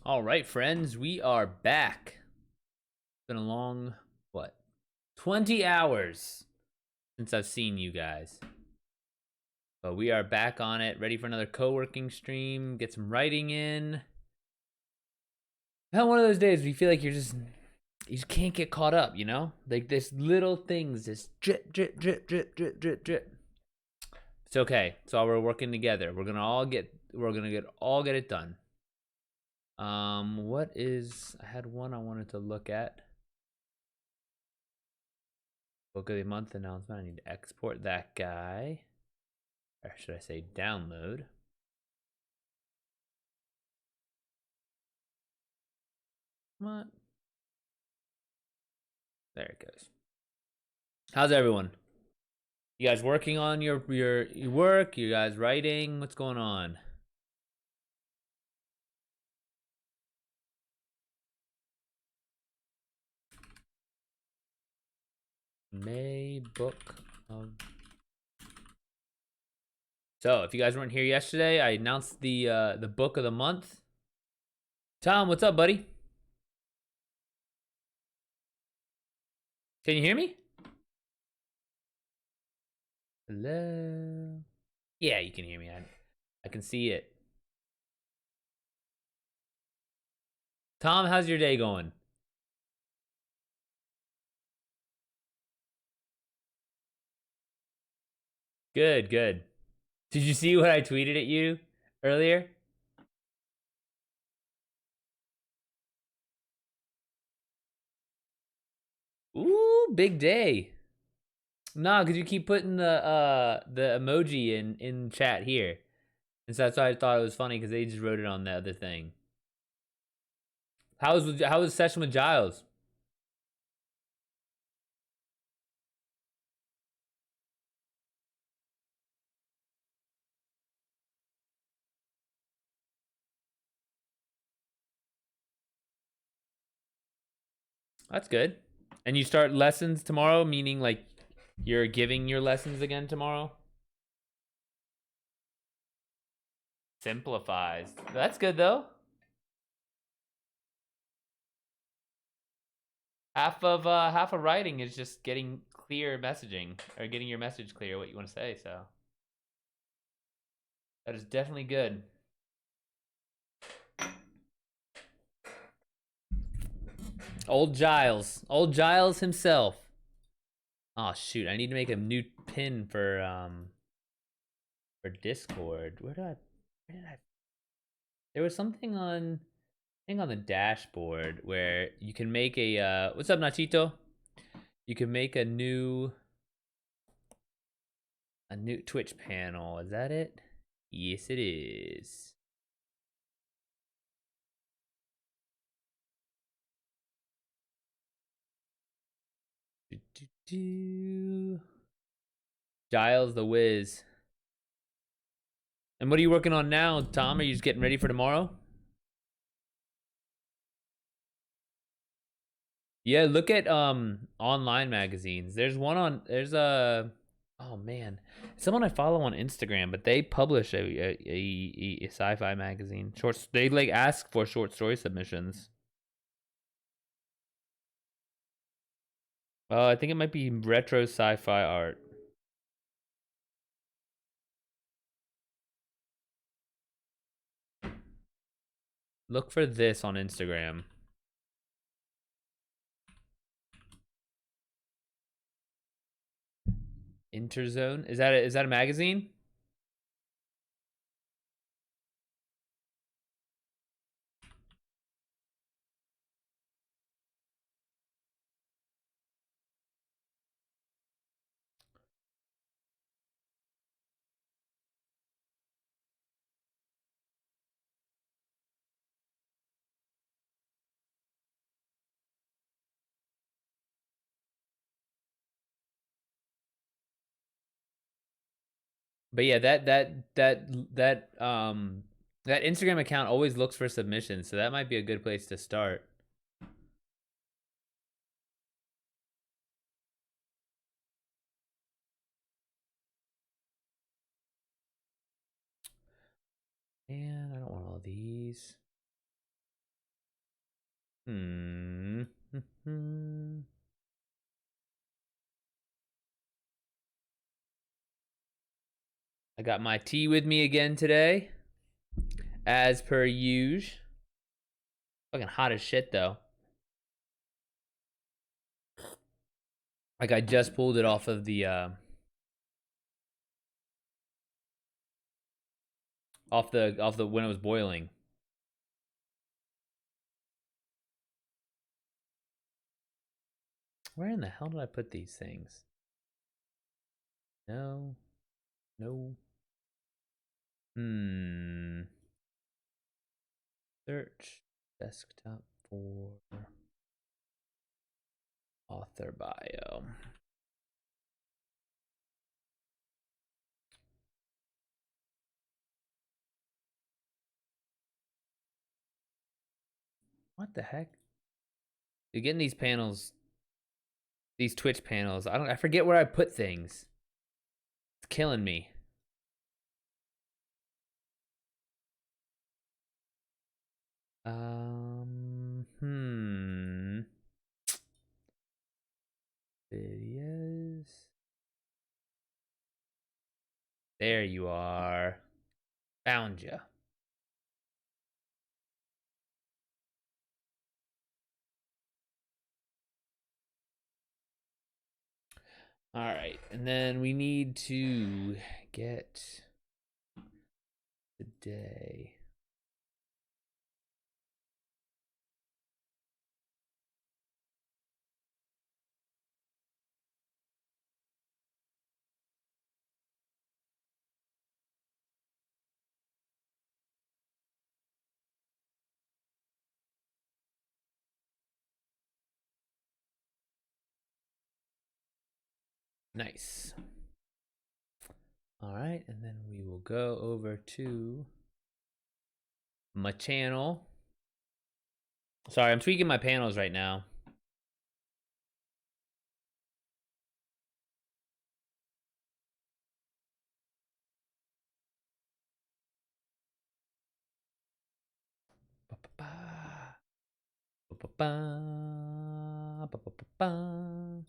All right, friends, we are back. It's been a long, what, 20 hours since I've seen you guys. But we are back on it, ready for another co-working stream, get some writing in. Had one of those days where you feel like you just can't get caught up, you know? Like this little things, just drip, drip, drip, drip, drip, drip, drip. It's okay. It's all we're working together. We're gonna get it done. I had one I wanted to look at. Book of the month announcement. I need to export that guy. Or should I say download? Come on. There it goes. How's everyone? You guys working on your work? You guys writing? What's going on? May book of. So, if you guys weren't here yesterday, I announced the book of the month. Tom, what's up, buddy? Can you hear me? Hello. Yeah, you can hear me. I can see it. Tom, how's your day going? Good, good. Did you see what I tweeted at you earlier? Ooh, big day. Nah, cause you keep putting the emoji in chat here, and so that's why I thought it was funny because they just wrote it on the other thing. How was the session with Giles? That's good. And you start lessons tomorrow, meaning like you're giving your lessons again tomorrow. Simplifies. That's good though. Half of writing is just getting clear messaging or getting your message clear what you want to say. So that is definitely good. Old Giles himself. Oh shoot! I need to make a new pin for Discord. Where did I? There was something on, I think on the dashboard where you can make a. What's up, Nachito? You can make a new Twitch panel. Is that it? Yes, it is. Do, do, do. Giles the Wiz. And what are you working on now, Tom? Are you just getting ready for tomorrow? Yeah, look at online magazines. There's a, oh man, someone I follow on Instagram, but they publish a sci-fi magazine. Shorts, they like ask for short story submissions. I think it might be retro sci-fi art. Look for this on Instagram. Interzone, is that a magazine? But yeah, that Instagram account always looks for submissions, so that might be a good place to start. And I don't want all these. Hmm. I got my tea with me again today, as per usual. Fucking hot as shit though. Like I just pulled it off of the off the when it was boiling. Where in the hell did I put these things? No. No. Search desktop for author bio. What the heck? You're getting these panels, these Twitch panels. I forget where I put things. It's killing me. Videos. There you are. Found you. All right, and then we need to get today. Nice. All right, and then we will go over to my channel. Sorry, I'm tweaking my panels right now. Ba-ba-ba. Ba-ba-ba. Ba-ba-ba-ba.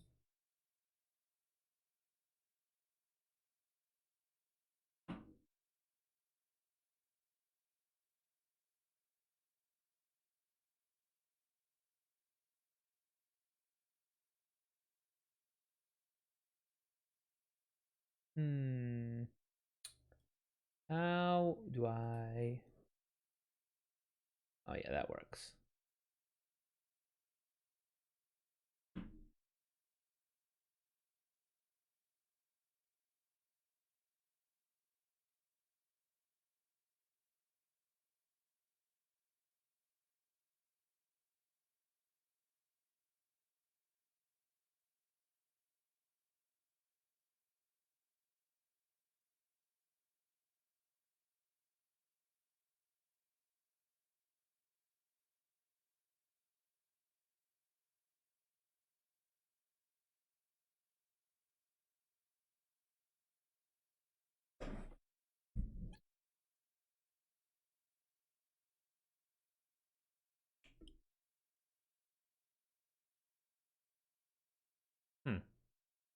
How do I... Oh yeah, that works.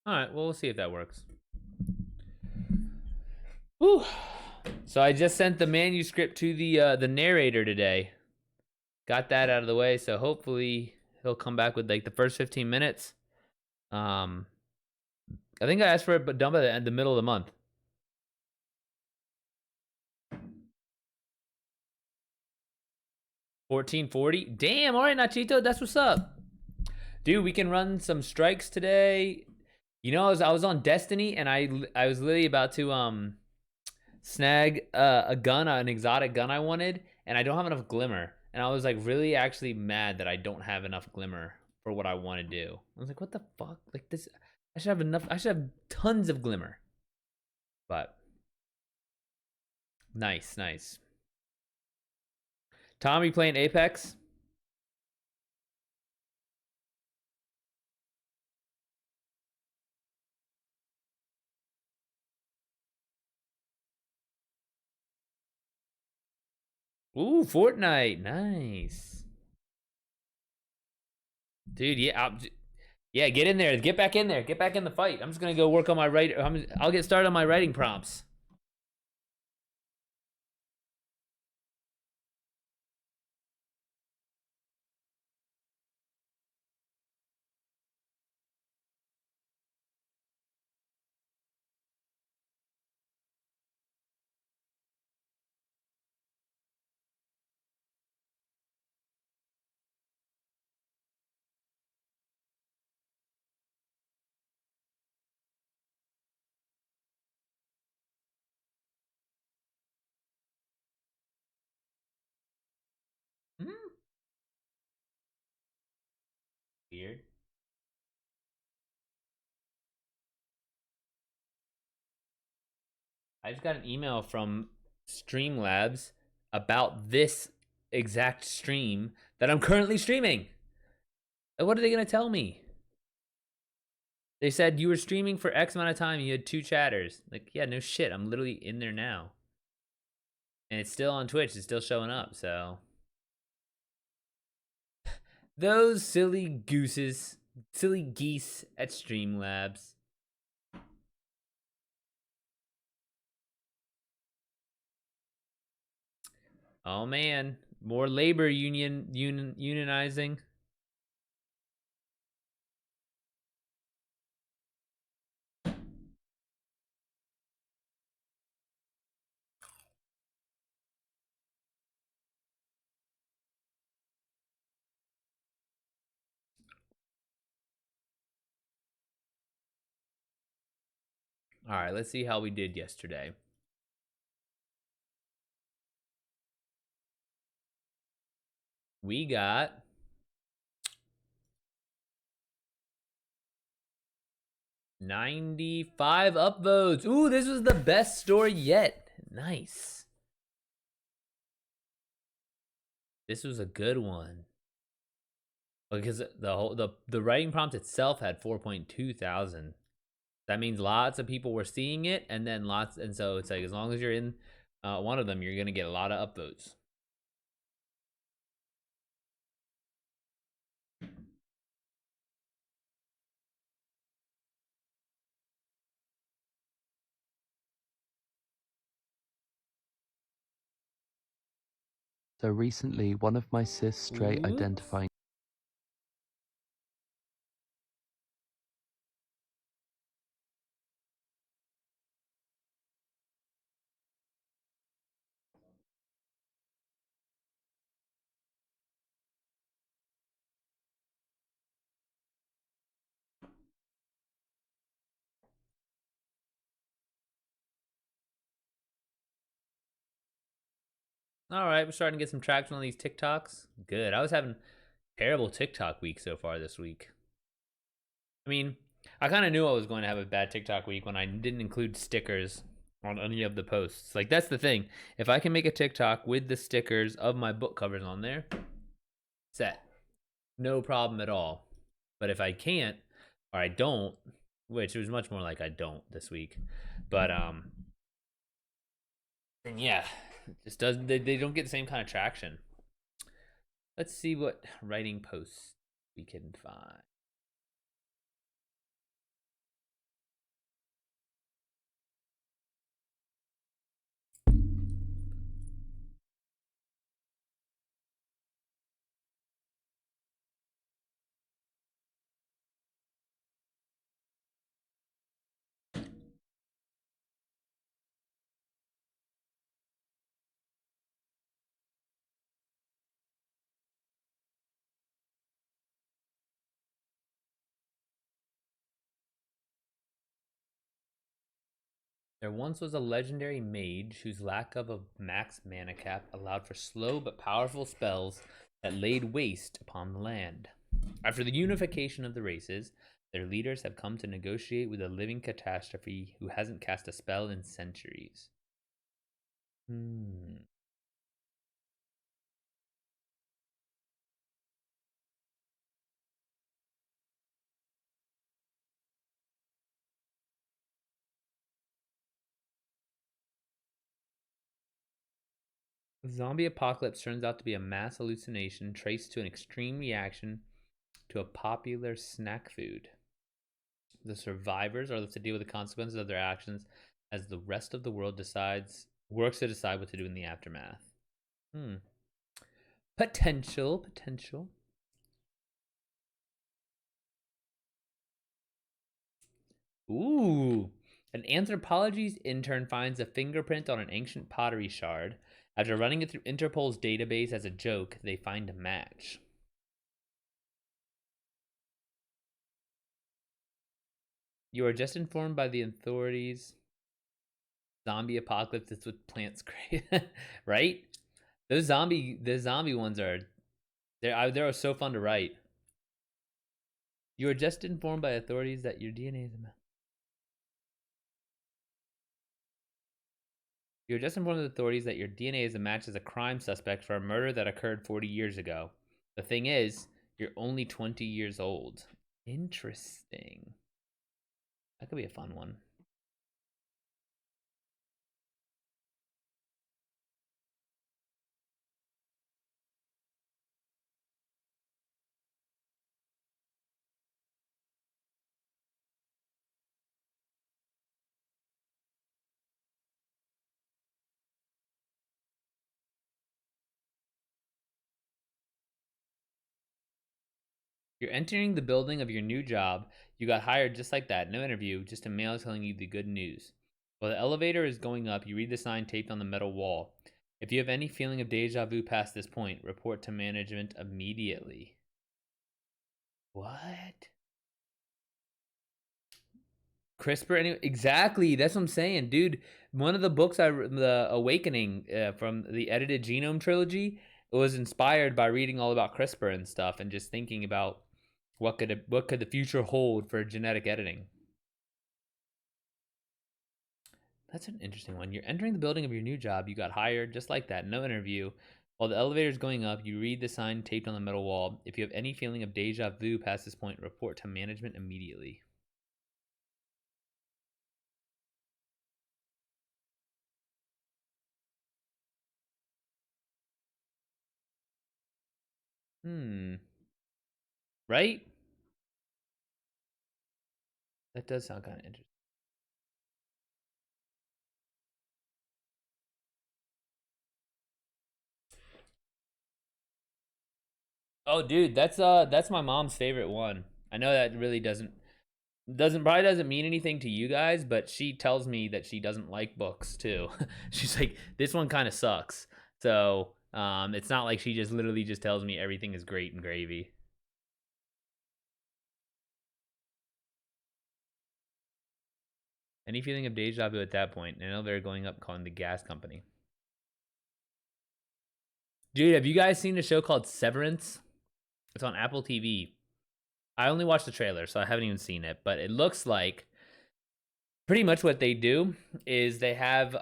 All right, well, we'll see if that works. Whew. So I just sent the manuscript to the narrator today. Got that out of the way, so hopefully he'll come back with like the first 15 minutes. I think I asked for it, but done by the middle of the month. $14.40. Damn. All right, Nachito, that's what's up, dude. We can run some strikes today. You know, I was on Destiny, and I was literally about to snag a gun, an exotic gun I wanted, and I don't have enough glimmer. And I was like really actually mad that I don't have enough glimmer for what I want to do. I was like, what the fuck? Like this, I should have enough. I should have tons of glimmer. But nice, nice. Tommy playing Apex. Ooh, Fortnite. Nice. Dude, yeah, yeah, get in there. Get back in there. Get back in the fight. I'm just gonna go work on my I'll get started on my writing prompts. Hmm? Weird. I just got an email from Streamlabs about this exact stream that I'm currently streaming. What are they gonna tell me? They said you were streaming for X amount of time. You had 2 chatters. Like, yeah, no shit. I'm literally in there now, and it's still on Twitch. It's still showing up. So those silly gooses, silly geese at Streamlabs. Oh man, more labor unionizing. All right, let's see how we did yesterday. We got 95 upvotes. Ooh, this was the best story yet. Nice. This was a good one. Because the writing prompt itself had 4.2 thousand. That means lots of people were seeing it, and then so it's like as long as you're in one of them, you're gonna get a lot of upvotes. So recently, one of my cis straight identifying All right, we're starting to get some traction on these TikToks. Good. I was having terrible TikTok week so far this week. I mean, I kind of knew I was going to have a bad TikTok week when I didn't include stickers on any of the posts. Like, that's the thing. If I can make a TikTok with the stickers of my book covers on there, set. No problem at all. But if I can't, or I don't, which was much more like I don't this week, but then yeah, it just doesn't. They don't get the same kind of traction. Let's see what writing posts we can find. There once was a legendary mage whose lack of a max mana cap allowed for slow but powerful spells that laid waste upon the land. After the unification of the races, their leaders have come to negotiate with a living catastrophe who hasn't cast a spell in centuries. The zombie apocalypse turns out to be a mass hallucination traced to an extreme reaction to a popular snack food. The survivors are left to deal with the consequences of their actions as the rest of the world works to decide what to do in the aftermath. Potential. Ooh. An anthropology's intern finds a fingerprint on an ancient pottery shard. After running it through Interpol's database as a joke, they find a match. You are just informed by the authorities. Zombie apocalypse is with plants great. Right? The zombie ones are they're so fun to write. You are just informed by authorities that your DNA is a match. You are just informed of the authorities that your DNA is a match as a crime suspect for a murder that occurred 40 years ago. The thing is, you're only 20 years old. Interesting. That could be a fun one. You're entering the building of your new job. You got hired just like that. No interview, just a mail telling you the good news. While the elevator is going up, you read the sign taped on the metal wall. If you have any feeling of deja vu past this point, report to management immediately. What? CRISPR anyway, exactly. That's what I'm saying, dude. One of the books the Awakening from the edited Genome trilogy, it was inspired by reading all about CRISPR and stuff, and just thinking about what could the future hold for genetic editing. That's an interesting one. You're entering the building of your new job. You got hired just like that. No interview. While the elevator is going up, you read the sign taped on the metal wall. If you have any feeling of deja vu past this point, report to management immediately. Right? That does sound kind of interesting. Oh, dude, that's my mom's favorite one. I know that really doesn't mean anything to you guys, but she tells me that she doesn't like books too. She's like, this one kind of sucks. So it's not like she just literally just tells me everything is great and gravy. Any feeling of deja vu at that point? I know they're going up calling the gas company. Dude, have you guys seen a show called Severance? It's on Apple TV. I only watched the trailer, so I haven't even seen it, but it looks like pretty much what they do is they have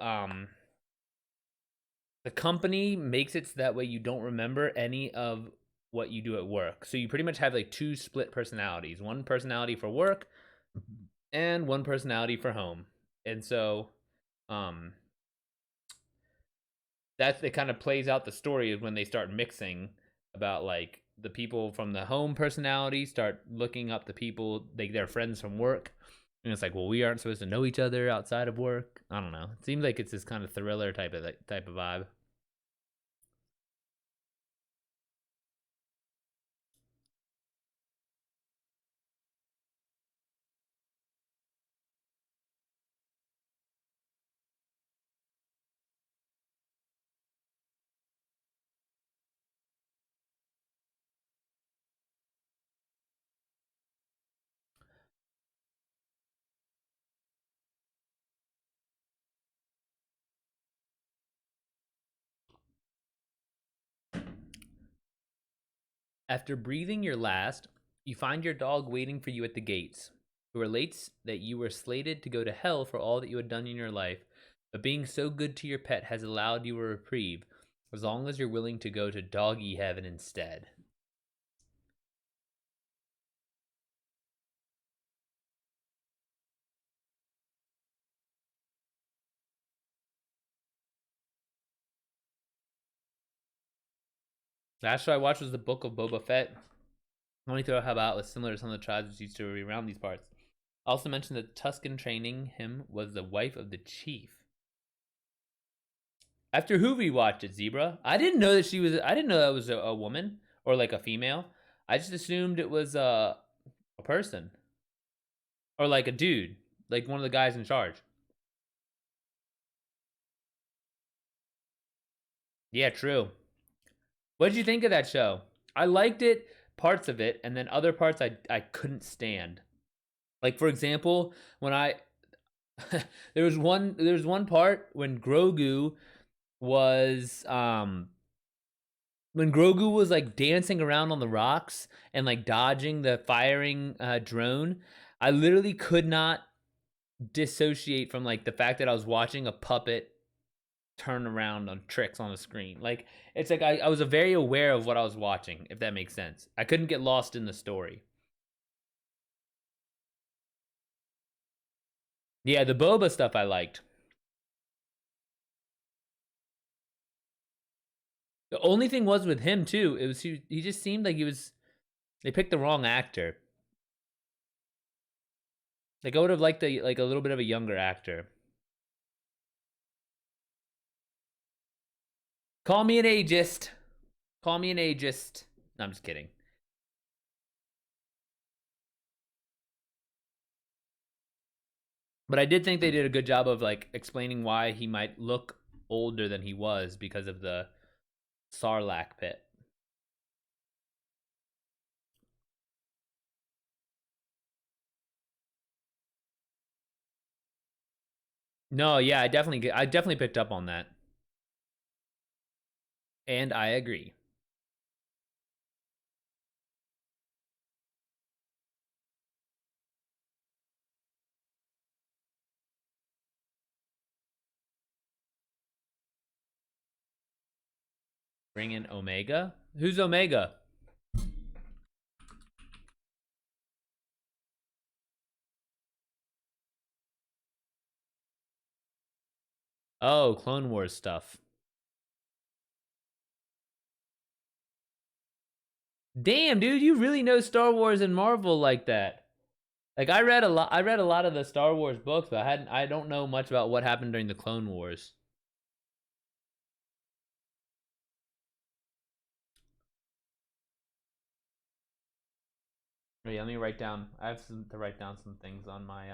the company makes it so that way you don't remember any of what you do at work. So you pretty much have like two split personalities, one personality for work and one personality for home. And so that's it kind of plays out the story of when they start mixing about like the people from the home personality start looking up the people like their friends from work. And it's like, well, we aren't supposed to know each other outside of work. I don't know. It seems like it's this kind of thriller type of vibe. After breathing your last, you find your dog waiting for you at the gates, who relates that you were slated to go to hell for all that you had done in your life, but being so good to your pet has allowed you a reprieve, as long as you're willing to go to doggy heaven instead. Last show I watched was the Book of Boba Fett. Only throw about was similar to some of the tribes which used to be around these parts. Also mentioned that Tuscan training him was the wife of the chief. After who rewatched it, Zebra? I didn't know that she was. I didn't know that was a woman or like a female. I just assumed it was a person or like a dude, like one of the guys in charge. Yeah, true. What did you think of that show? I liked it, parts of it, and then other parts I couldn't stand. Like for example, when I there was one part was um when Grogu was like dancing around on the rocks and like dodging the firing drone. I literally could not dissociate from like the fact that I was watching a puppet turn around on tricks on the screen. Like it's like I was very aware of what I was watching, if that makes sense. I couldn't get lost in the story. Yeah, the Boba stuff I liked. The only thing was with him too, it was he just seemed like they picked the wrong actor. Like I would have liked like a little bit of a younger actor. Call me an ageist. Call me an ageist. No, I'm just kidding. But I did think they did a good job of like explaining why he might look older than he was because of the Sarlacc pit. No, yeah, I definitely picked up on that. And I agree. Bring in Omega? Who's Omega? Oh, Clone Wars stuff. Damn, dude, you really know Star Wars and Marvel like that. Like I read a lot of the Star Wars books, but I don't know much about what happened during the Clone Wars. Wait, let me write down. I have to write down some things on my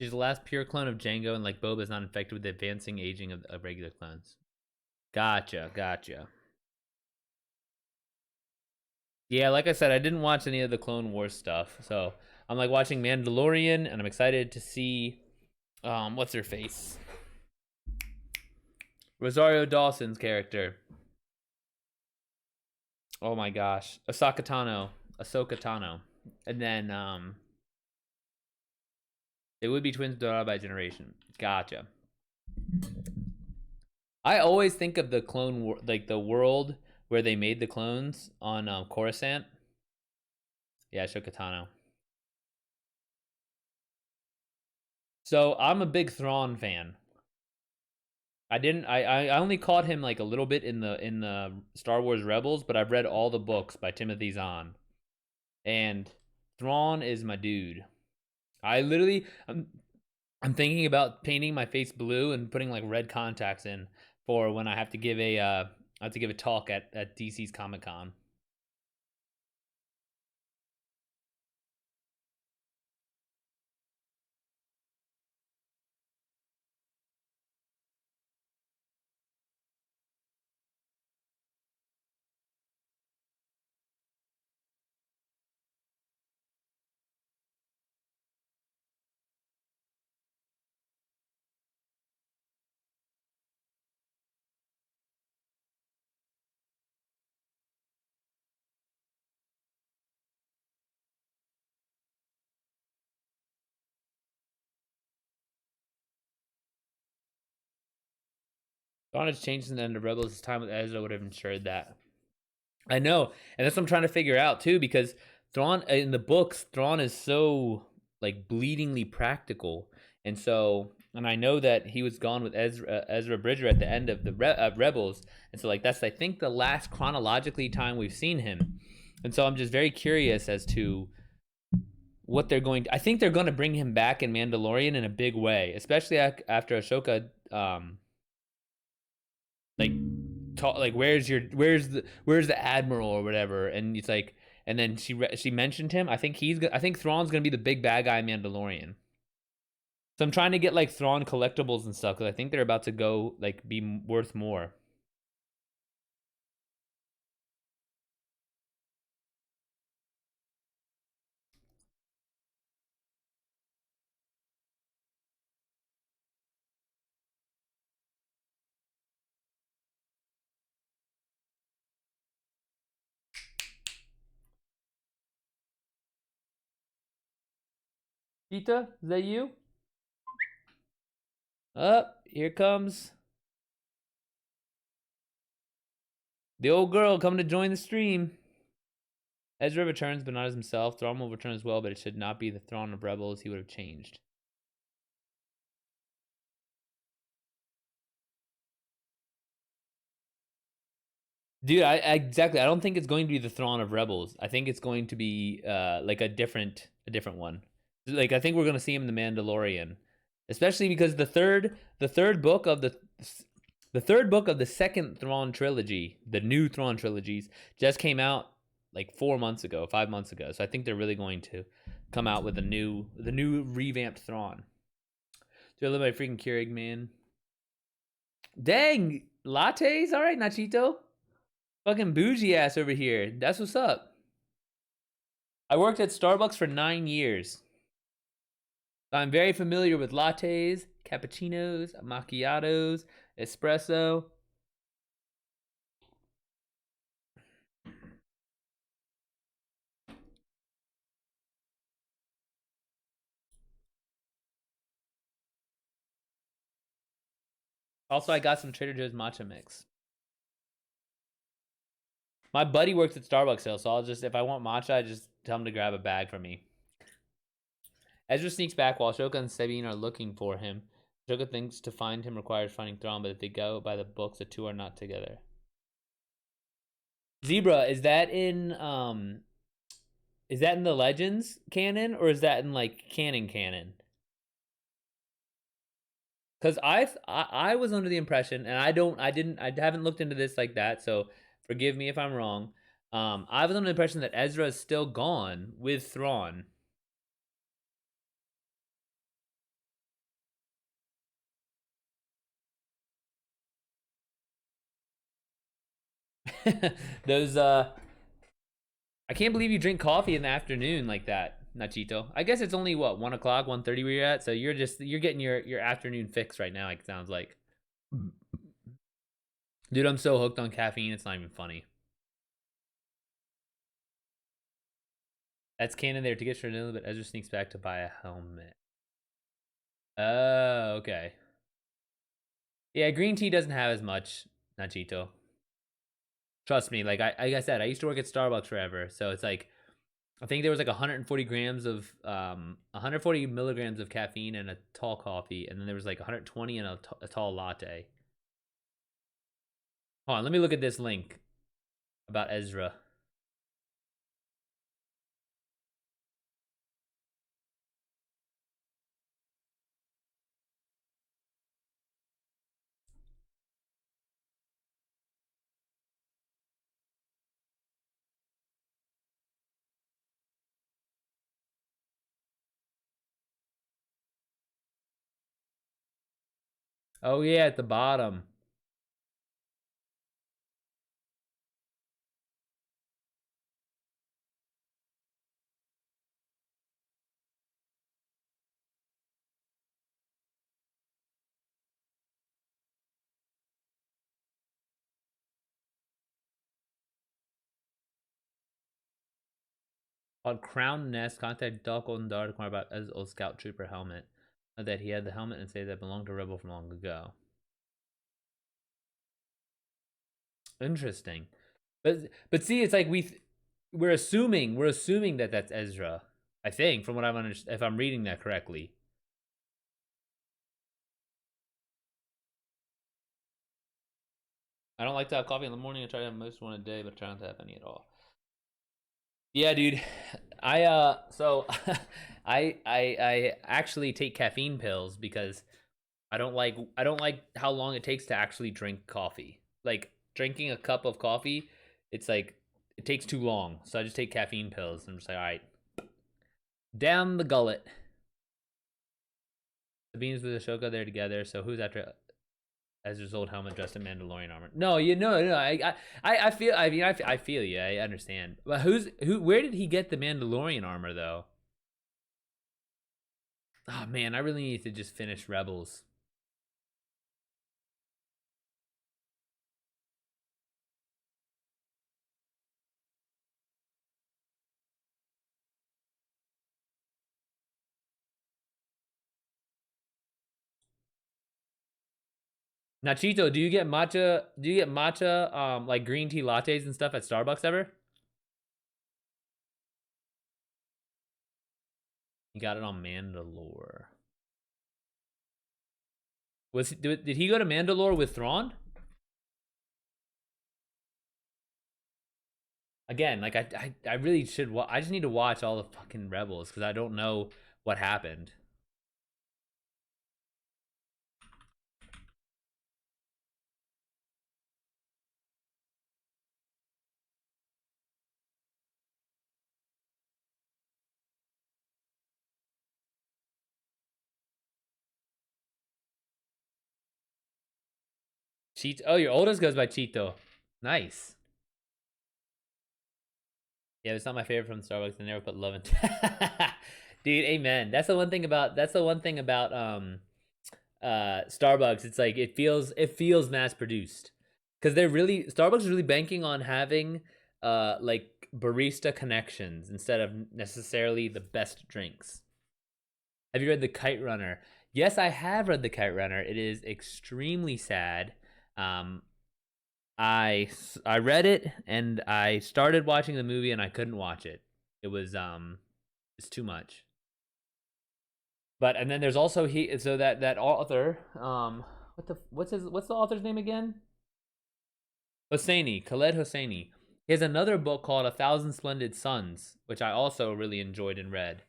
She's the last pure clone of Django, and like Boba is not infected with the advancing aging of regular clones. Gotcha, gotcha. Yeah, like I said, I didn't watch any of the Clone Wars stuff, so I'm like watching Mandalorian, and I'm excited to see what's her face, Rosario Dawson's character. Oh my gosh, Ahsoka Tano, and then they would be twins divided by generation. Gotcha. I always think of the like the world where they made the clones on Coruscant. Yeah, Ahsoka Tano. So I'm a big Thrawn fan. I didn't. I only caught him like a little bit in the Star Wars Rebels, but I've read all the books by Timothy Zahn, and Thrawn is my dude. I literally, I'm thinking about painting my face blue and putting like red contacts in for when I have to give a talk at DC's Comic Con. Thrawn has changed since the end of Rebels. His time with Ezra would have ensured that. I know, and that's what I'm trying to figure out too, because Thrawn in the books, Thrawn is so like bleedingly practical, and so, and I know that he was gone with Ezra Bridger at the end of the Rebels, and so like that's I think the last chronologically time we've seen him, and so I'm just very curious as to what they're going to. I think they're going to bring him back in Mandalorian in a big way, especially after Ahsoka, like like where's the admiral or whatever, and it's like, and then she mentioned him. I think I think Thrawn's gonna be the big bad guy in Mandalorian. So I'm trying to get like Thrawn collectibles and stuff because I think they're about to go like be worth more. Gita, is that you? Here comes the old girl coming to join the stream. Ezra returns, but not as himself. Thrawn will return as well, but it should not be the Thrawn of Rebels. He would have changed. Dude, I exactly. I don't think it's going to be the Thrawn of Rebels. I think it's going to be like a different one. Like I think we're gonna see him in the Mandalorian, especially because the third book of the second Thrawn trilogy, the new Thrawn trilogies, just came out like 4 months ago, 5 months ago. So I think they're really going to come out with the new revamped Thrawn. Do I live my freaking Keurig, man? Dang, lattes. All right, Nachito. Fucking bougie ass over here. That's what's up. I worked at Starbucks for 9 years. I'm very familiar with lattes, cappuccinos, macchiatos, espresso. Also, I got some Trader Joe's matcha mix. My buddy works at Starbucks still, so I'll just, if I want matcha, I just tell him to grab a bag for me. Ezra sneaks back while Ashoka and Sabine are looking for him. Ashoka thinks to find him requires finding Thrawn, but if they go by the books, the two are not together. Zebra, is that in the Legends canon, or is that in like canon? Because I was under the impression, and I haven't looked into this like that, so forgive me if I'm wrong. I was under the impression that Ezra is still gone with Thrawn. Those I can't believe you drink coffee in the afternoon like that, Nachito. I guess it's only what, 1 o'clock, 1:30 where you're at, so you're getting your afternoon fix right now. It sounds like, dude, I'm so hooked on caffeine, it's not even funny. That's canon there to get Shernilla, but Ezra sneaks back to buy a helmet. Oh, okay. Yeah, green tea doesn't have as much, Nachito. Trust me, like I said, I used to work at Starbucks forever, so it's like I think there was like 140 grams of 140 milligrams of caffeine in a tall coffee, and then there was like 120 in a tall latte. Hold on, let me look at this link about Ezra. Oh yeah, at the bottom. On Crown Nest, contact Doc Oldendar to inquire about Ezra's old Scout Trooper helmet. That he had the helmet and say that belonged to Rebel from long ago. Interesting. But see, it's like we're assuming that that's Ezra. I think from what I'm if I'm reading that correctly. I don't like to have coffee in the morning. I try to have most one a day, but I try not to have any at all. Yeah, dude. So I actually take caffeine pills because I don't like how long it takes to actually drink coffee. Like drinking a cup of coffee, it's like it takes too long. So I just take caffeine pills. I'm just like, all right, down the gullet. The beans with Ashoka, they're together. So who's after Ezra's old helmet dressed in Mandalorian armor? No, no. I feel. I mean, I feel you. I understand. But who? Where did he get the Mandalorian armor though? Oh man, I really need to just finish Rebels. Nachito, do you get matcha? Do you get matcha, like green tea lattes and stuff at Starbucks ever? You got it on Mandalore. Did he go to Mandalore with Thrawn? Again, like I really should. I just need to watch all the fucking Rebels because I don't know what happened. Cheat. Oh, your oldest goes by Cheeto. Nice. Yeah, it's not my favorite from Starbucks. I never put love into. Dude, amen. That's the one thing about. Starbucks. It's like it feels mass produced because Starbucks is really banking on having like barista connections instead of necessarily the best drinks. Have you read The Kite Runner? Yes, I have read The Kite Runner. It is extremely sad. Um, I read it and I started watching the movie and I couldn't watch it. It was it's too much. But and then there's also that author what's the author's name again? Hosseini, Khaled Hosseini. He has another book called A Thousand Splendid Suns, which I also really enjoyed and read.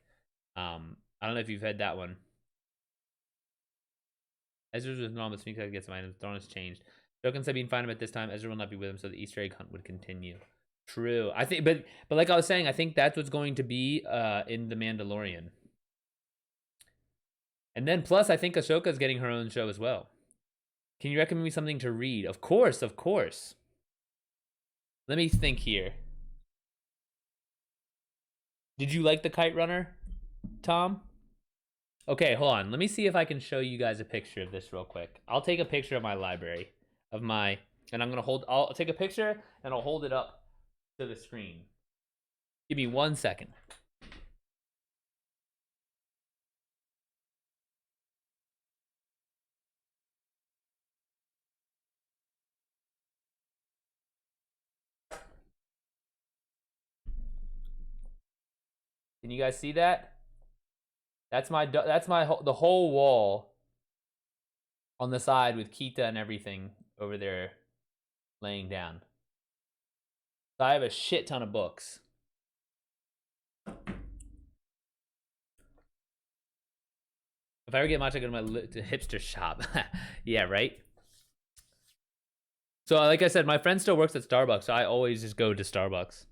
I don't know if you've read that one. Ezra's with normal, Sphinx gets some items. Thrawn has changed. Jokin said being find him at this time. Ezra will not be with him, so the Easter egg hunt would continue. True. I think, but like I was saying, I think that's what's going to be in the Mandalorian. And then plus, I think Ahsoka's getting her own show as well. Can you recommend me something to read? Of course, of course. Let me think here. Did you like The Kite Runner, Tom? Okay, hold on. Let me see if I can show you guys a picture of this real quick. I'll take a picture of my library, and I'm gonna I'll take a picture and I'll hold it up to the screen. Give me 1 second. Can you guys see that? That's the whole wall on the side with Kita and everything over there laying down. So I have a shit ton of books. If I ever get matcha, I go to my hipster shop. Yeah, right? So like I said, my friend still works at Starbucks, so I always just go to Starbucks.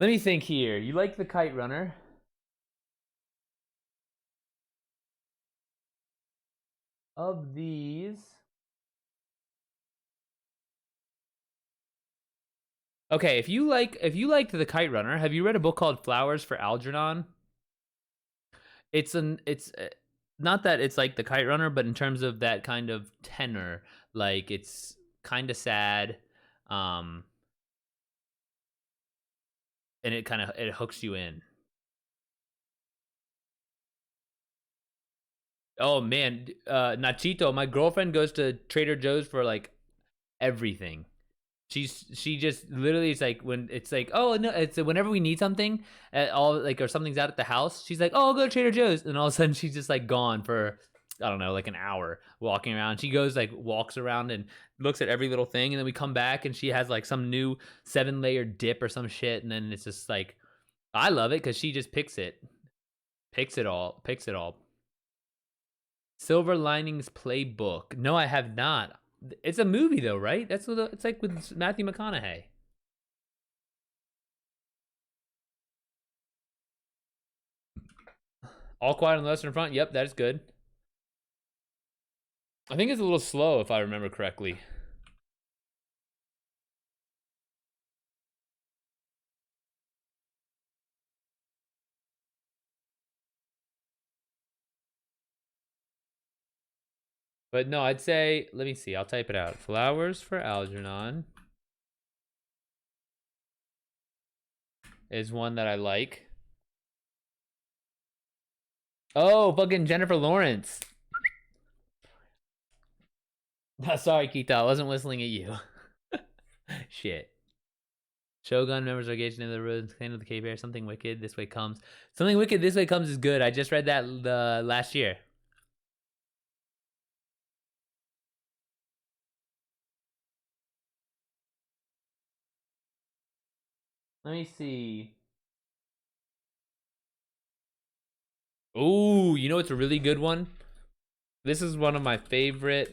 Let me think here. You like The Kite Runner? Of these... Okay, if you liked The Kite Runner, have you read a book called Flowers for Algernon? It's not that it's like The Kite Runner, but in terms of that kind of tenor, like it's kind of sad, and it hooks you in. Oh man, Nachito, my girlfriend goes to Trader Joe's for like everything. She just literally it's like when it's like, oh no, it's whenever we need something at all, like, or something's out at the house, she's like, oh, I'll go to Trader Joe's, and all of a sudden she's just like gone for, I don't know, like an hour walking around. She goes like walks around and looks at every little thing, and then we come back and she has like some new 7-layer dip or some shit, and then it's just like, I love it because she just picks it all. Silver Linings Playbook. No, I have not. It's a movie though, right? That's what it's like with Matthew McConaughey. All Quiet on the Western Front. Yep, that is good. I think it's a little slow if I remember correctly. But no, I'd say, let me see, I'll type it out. Flowers for Algernon is one that I like. Oh, fucking Jennifer Lawrence. Sorry, Keita, I wasn't whistling at you. Shit. Shogun members are engaged in the road, Clan of the Cave Bear, Something Wicked, This Way Comes. Something Wicked, This Way Comes is good. I just read that last year. Let me see. Ooh, you know what's a really good one? This is one of my favorite.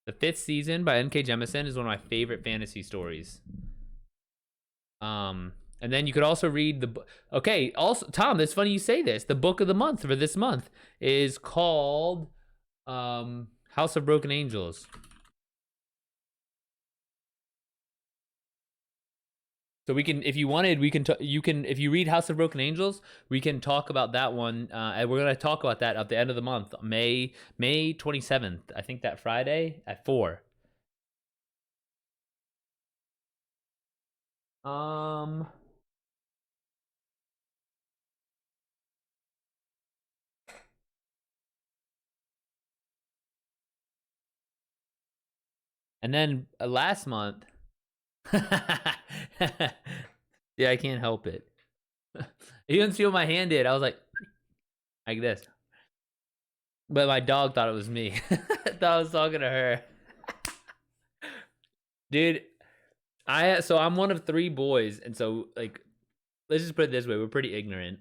The Fifth Season by N.K. Jemisin is one of my favorite fantasy stories. And then you could also read the book. Okay, also, Tom, it's funny you say this. The book of the month for this month is called House of Broken Angels. So we can, if you wanted, we can. You can, if you read House of Broken Angels, we can talk about that one. And we're gonna talk about that at the end of the month, May 27th. I think that Friday at 4. And then last month. Yeah, I can't help it. You didn't see what my hand did. I was like this. But my dog thought it was me. Thought I was talking to her. Dude, I'm one of 3 boys, and so like, let's just put it this way: we're pretty ignorant.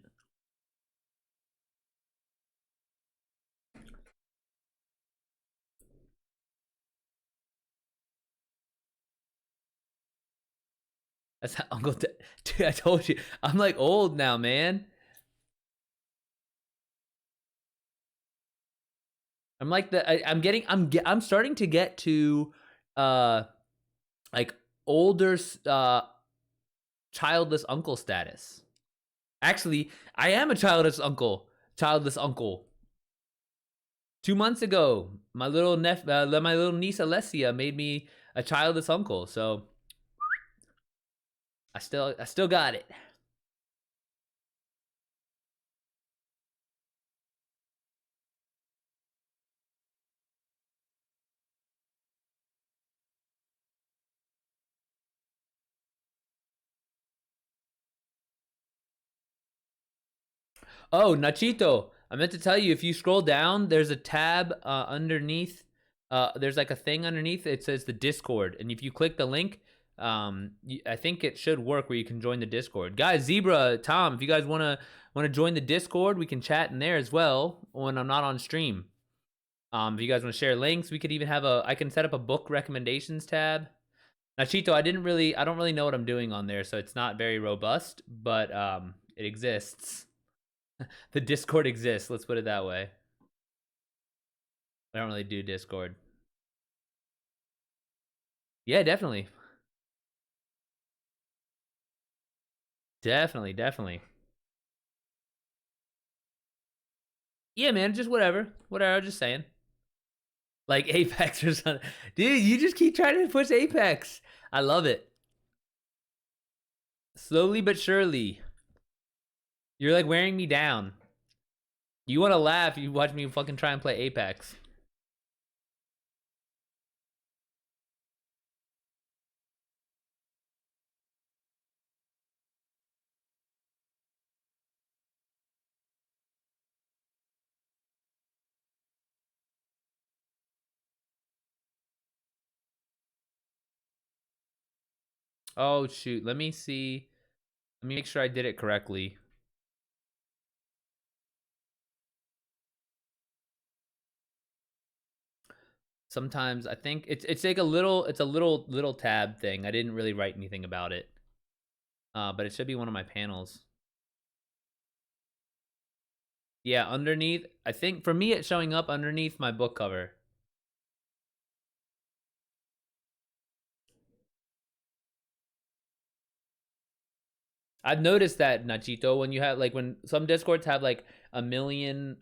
That's how Uncle. Dude, I told you, I'm like old now, man. I'm like I'm starting to get to like older childless uncle status. Actually, I am a childless uncle. 2 months ago, my little niece Alessia made me a childless uncle. So I still got it. Oh, Nachito, I meant to tell you, if you scroll down, there's a tab underneath. There's like a thing underneath. It says the Discord, and if you click the link, I think it should work where you can join the Discord. Guys, Zebra, Tom, if you guys wanna join the Discord, we can chat in there as well when I'm not on stream. If you guys want to share links, we could even have I can set up a book recommendations tab. Nachito, I don't really know what I'm doing on there, so it's not very robust, but it exists. The Discord exists, let's put it that way. I don't really do Discord. Yeah, definitely. Definitely. Yeah, man, just whatever. Whatever, just saying. Like Apex or something. Dude, you just keep trying to push Apex. I love it. Slowly but surely. You're like wearing me down. You want to laugh, you watch me fucking try and play Apex. Oh shoot, let me see. Let me make sure I did it correctly. Sometimes I think it's like a little tab thing. I didn't really write anything about it. But it should be one of my panels. Yeah, underneath. I think for me it's showing up underneath my book cover. I've noticed that, Nachito, when you have like when some Discords have like a million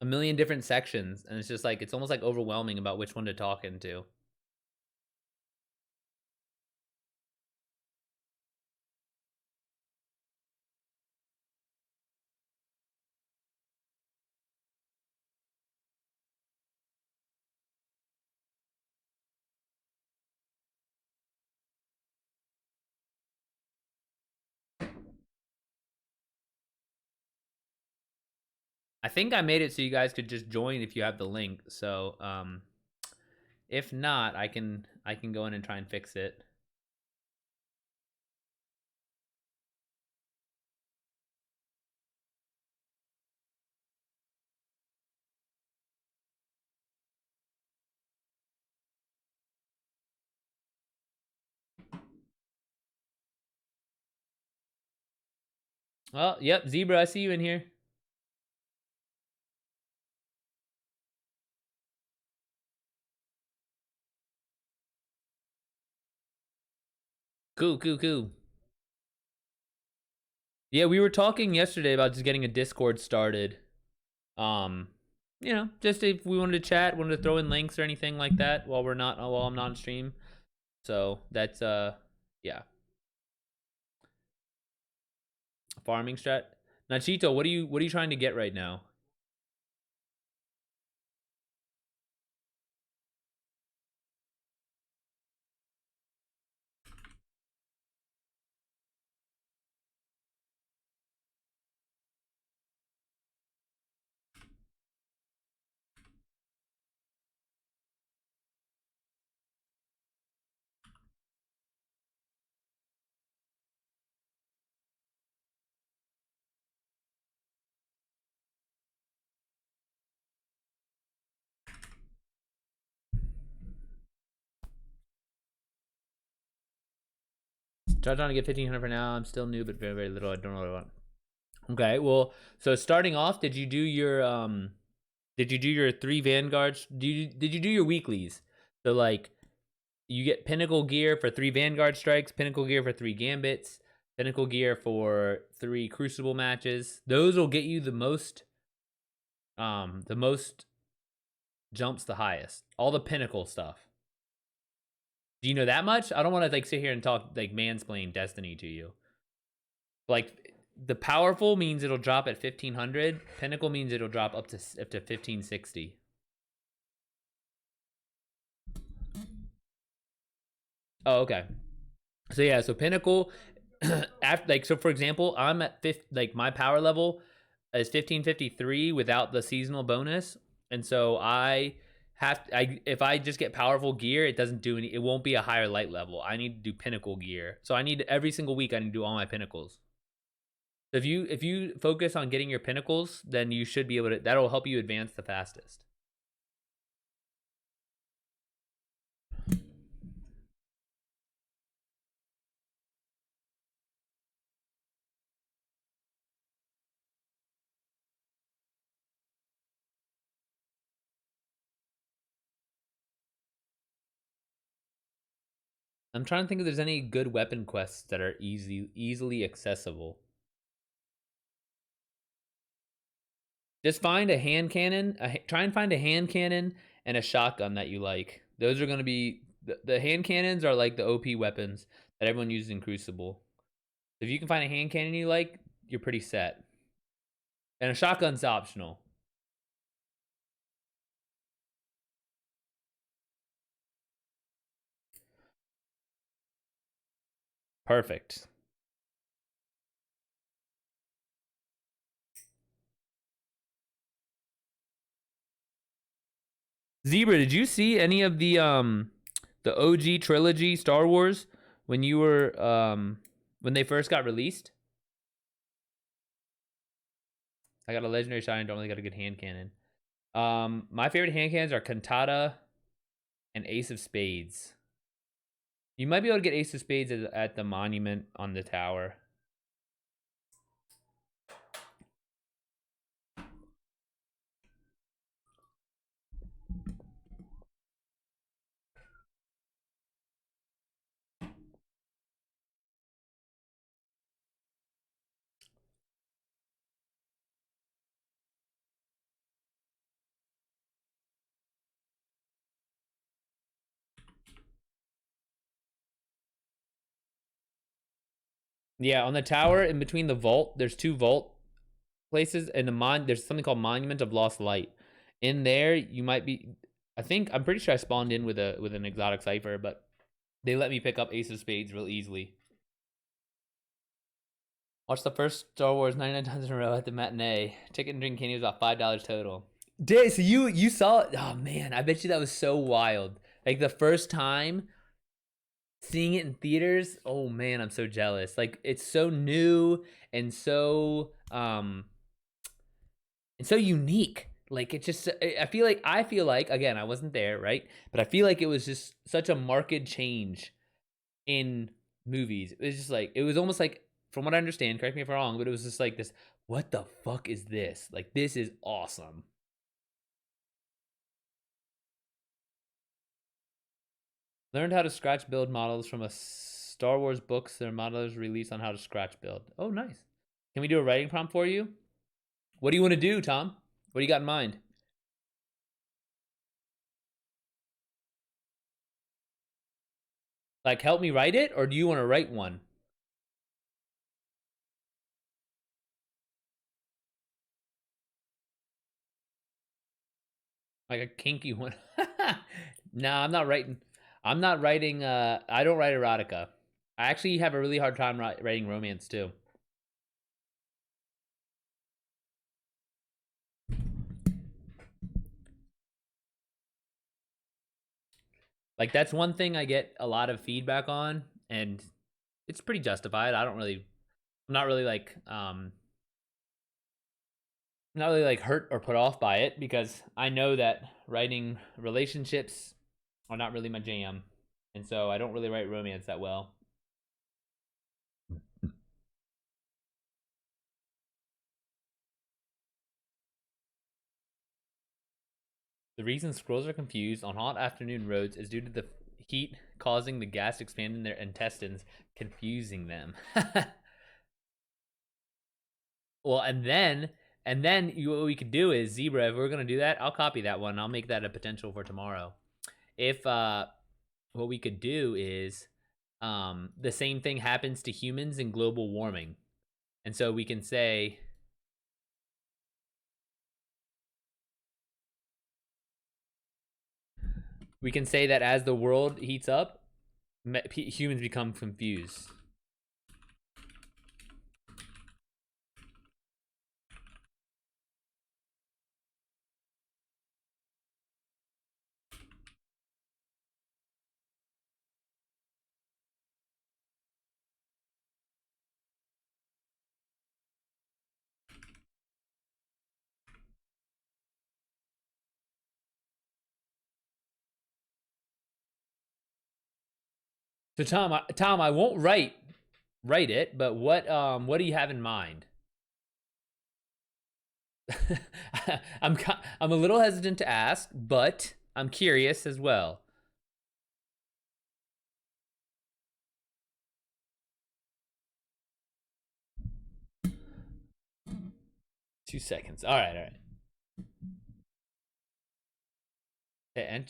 different sections, and it's just like it's almost like overwhelming about which one to talk into. I think I made it so you guys could just join if you have the link. So if not, I can go in and try and fix it. Oh, yep, Zebra, I see you in here. Cool. Yeah, we were talking yesterday about just getting a Discord started. Um, just if we wanted to chat, wanted to throw in links or anything like that while I'm not on stream. So that's yeah. Farming strat. Nachito, what are you trying to get right now? Try trying to get 1,500 for now. I'm still new, but very, very little. I don't know what I want. Okay, well, so starting off, did you do your 3 vanguards? Did you do your weeklies? So like you get pinnacle gear for 3 vanguard strikes, pinnacle gear for 3 gambits, pinnacle gear for 3 crucible matches. Those will get you the most jumps the highest. All the pinnacle stuff. Do you know that much? I don't want to like sit here and talk like mansplain Destiny to you. Like the powerful means it'll drop at 1,500. Pinnacle means it'll drop up to 1,560. Oh, okay. So yeah, so pinnacle, after like so for example, I'm at like my power level is 1,553 without the seasonal bonus, and so if I just get powerful gear, it doesn't do any. It won't be a higher light level. I need to do pinnacle gear. So I need every single week. I need to do all my pinnacles. If you focus on getting your pinnacles, then you should be able to. That'll help you advance the fastest. I'm trying to think if there's any good weapon quests that are easily accessible. Just find a hand cannon. Try and find a hand cannon and a shotgun that you like. Those are going to be the hand cannons are like the OP weapons that everyone uses in Crucible. If you can find a hand cannon you like, you're pretty set. And a shotgun's optional. Perfect. Zebra, did you see any of the The OG trilogy Star Wars when you were when they first got released. I got a legendary shine, don't really got a good hand cannon. My favorite hand cannons are Cantata and Ace of Spades. You might be able to get Ace of Spades at the monument on the tower. Yeah, on the tower in between the vault, there's 2 vault places, and there's something called Monument of Lost Light. In there, you might be. I'm pretty sure I spawned in with an exotic cipher, but they let me pick up Ace of Spades real easily. Watch the first Star Wars 99 times in a row at the matinee. Ticket and drink candy was about $5 total. So you saw it? Oh man, I bet you that was so wild. Like the first time seeing it in theaters. Oh man, I'm so jealous. Like it's so new and so unique. Like it's just I feel like again, I wasn't there, right? But I feel like it was just such a marked change in movies. It was just like it was almost like, from what I understand, correct me if I'm wrong, but it was just like this, what the fuck is this? Like this is awesome. Learned how to scratch build models from a Star Wars books. Their modelers released on how to scratch build. Oh, nice. Can we do a writing prompt for you? What do you want to do, Tom? What do you got in mind? Like, help me write it, or do you want to write one? Like a kinky one? No, I'm not writing. I'm not writing. I don't write erotica. I actually have a really hard time writing romance too. Like that's one thing I get a lot of feedback on, and it's pretty justified. I'm not really like not really like hurt or put off by it, because I know that writing relationships are not really my jam, and so I don't really write romance that well. The reason squirrels are confused on hot afternoon roads is due to the heat causing the gas to expand in their intestines, confusing them. Well, what we could do is, Zebra, if we're gonna do that, I'll copy that one. I'll make that a potential for tomorrow. If what we could do is the same thing happens to humans in global warming. And so we can say that as the world heats up, humans become confused. So Tom, I won't write it, but what do you have in mind? I'm a little hesitant to ask, but I'm curious as well. Two seconds. All right, all right.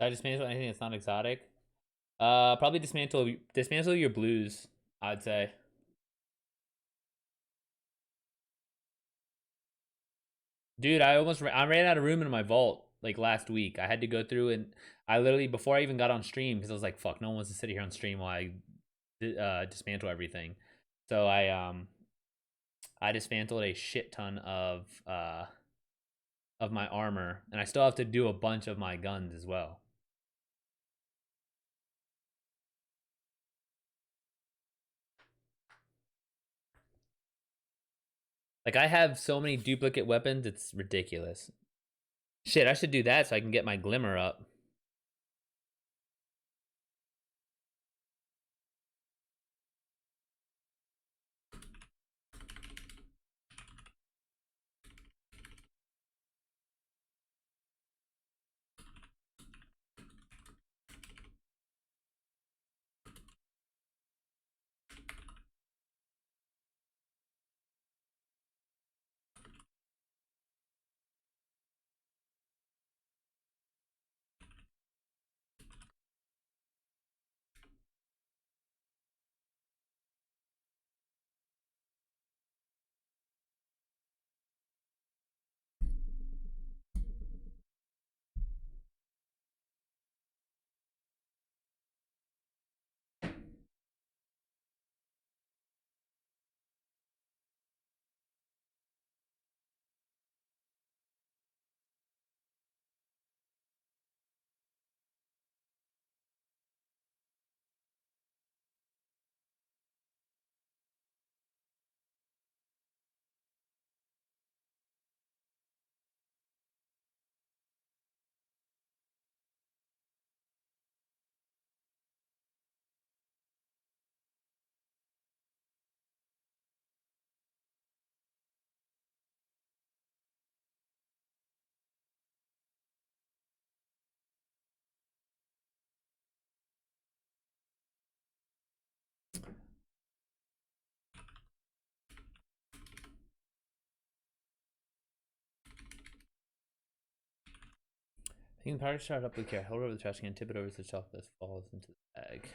I dismantle anything that's not exotic? Probably dismantle your blues, I'd say. Dude, I ran out of room in my vault like last week. I had to go through and I literally before I even got on stream because I was like, fuck, no one wants to sit here on stream while I dismantle everything. So I dismantled a shit ton of my armor, and I still have to do a bunch of my guns as well. Like I have so many duplicate weapons, it's ridiculous. Shit, I should do that so I can get my glimmer up. Taking the powder shot up with care. Hold over the trash can, tip it over to the shelf as falls into the bag.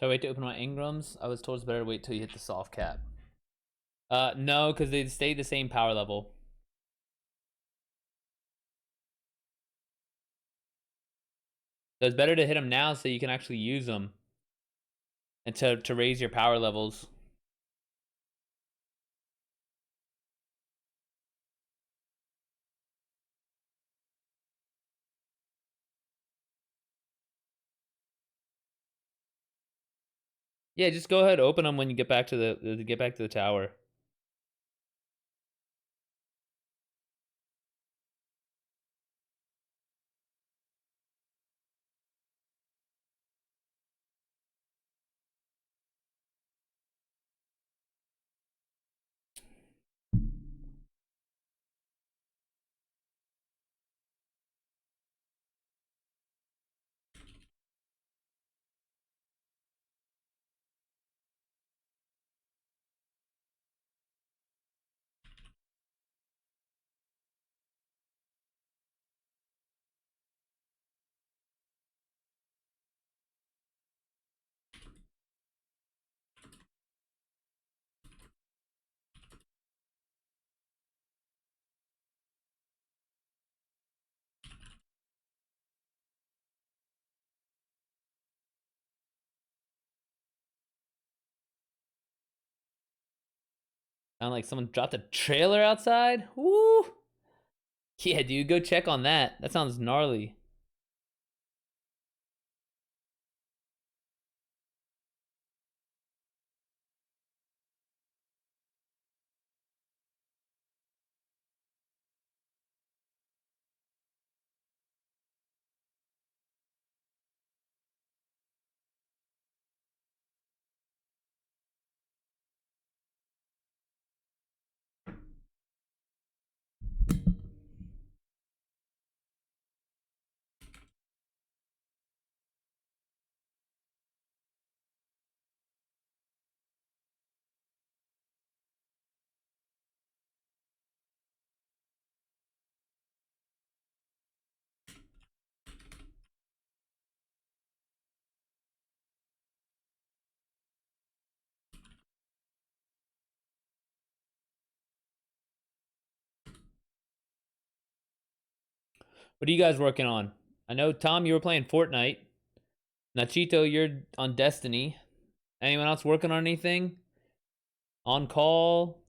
Should I wait to open my Ingrams? I was told it's better to wait till you hit the soft cap. No, because they stay the same power level. So it's better to hit them now so you can actually use them and to raise your power levels. Yeah, just go ahead, open them when you get back to the tower. Sound like someone dropped a trailer outside? Woo! Yeah, dude, go check on that. That sounds gnarly. What are you guys working on? I know, Tom, you were playing Fortnite. Nachito, you're on Destiny. Anyone else working on anything? On call?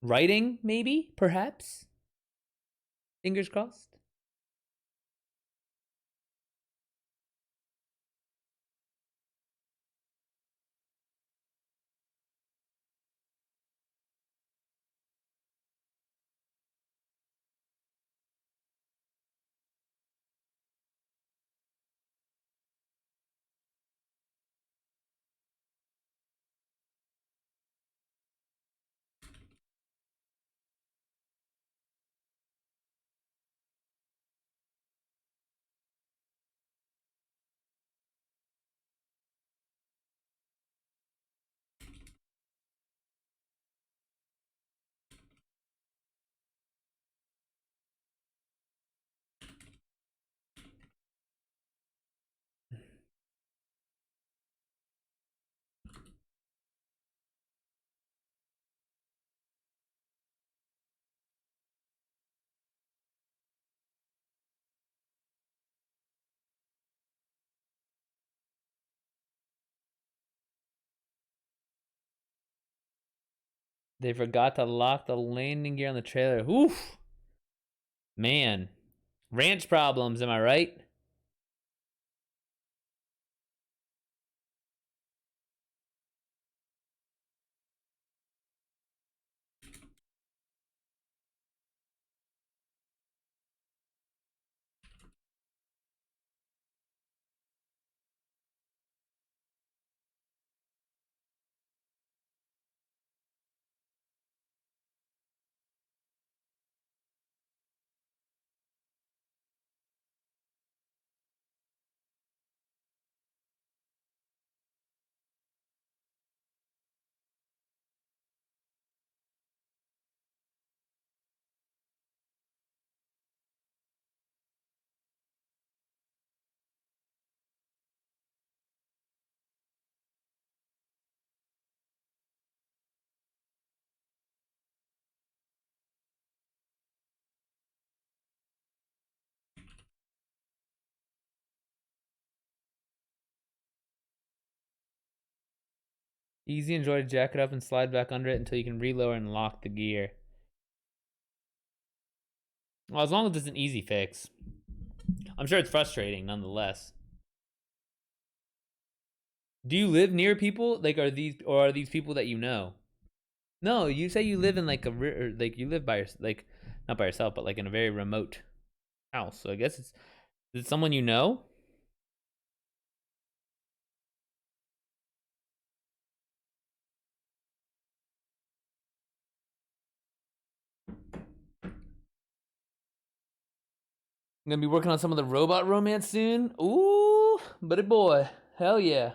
Writing, maybe? Perhaps? Fingers crossed? They forgot to lock the landing gear on the trailer. Oof! Man. Ranch problems, am I right? Easy, enjoy to jack it up and slide back under it until you can relower and lock the gear. Well, as long as it's an easy fix. I'm sure it's frustrating nonetheless. Do you live near people? Like, are these people that you know? No, you say you live in like like you live by like not by yourself, but like in a very remote house. So I guess is it someone you know? I'm gonna be working on some of the robot romance soon. Ooh, buddy boy, hell yeah.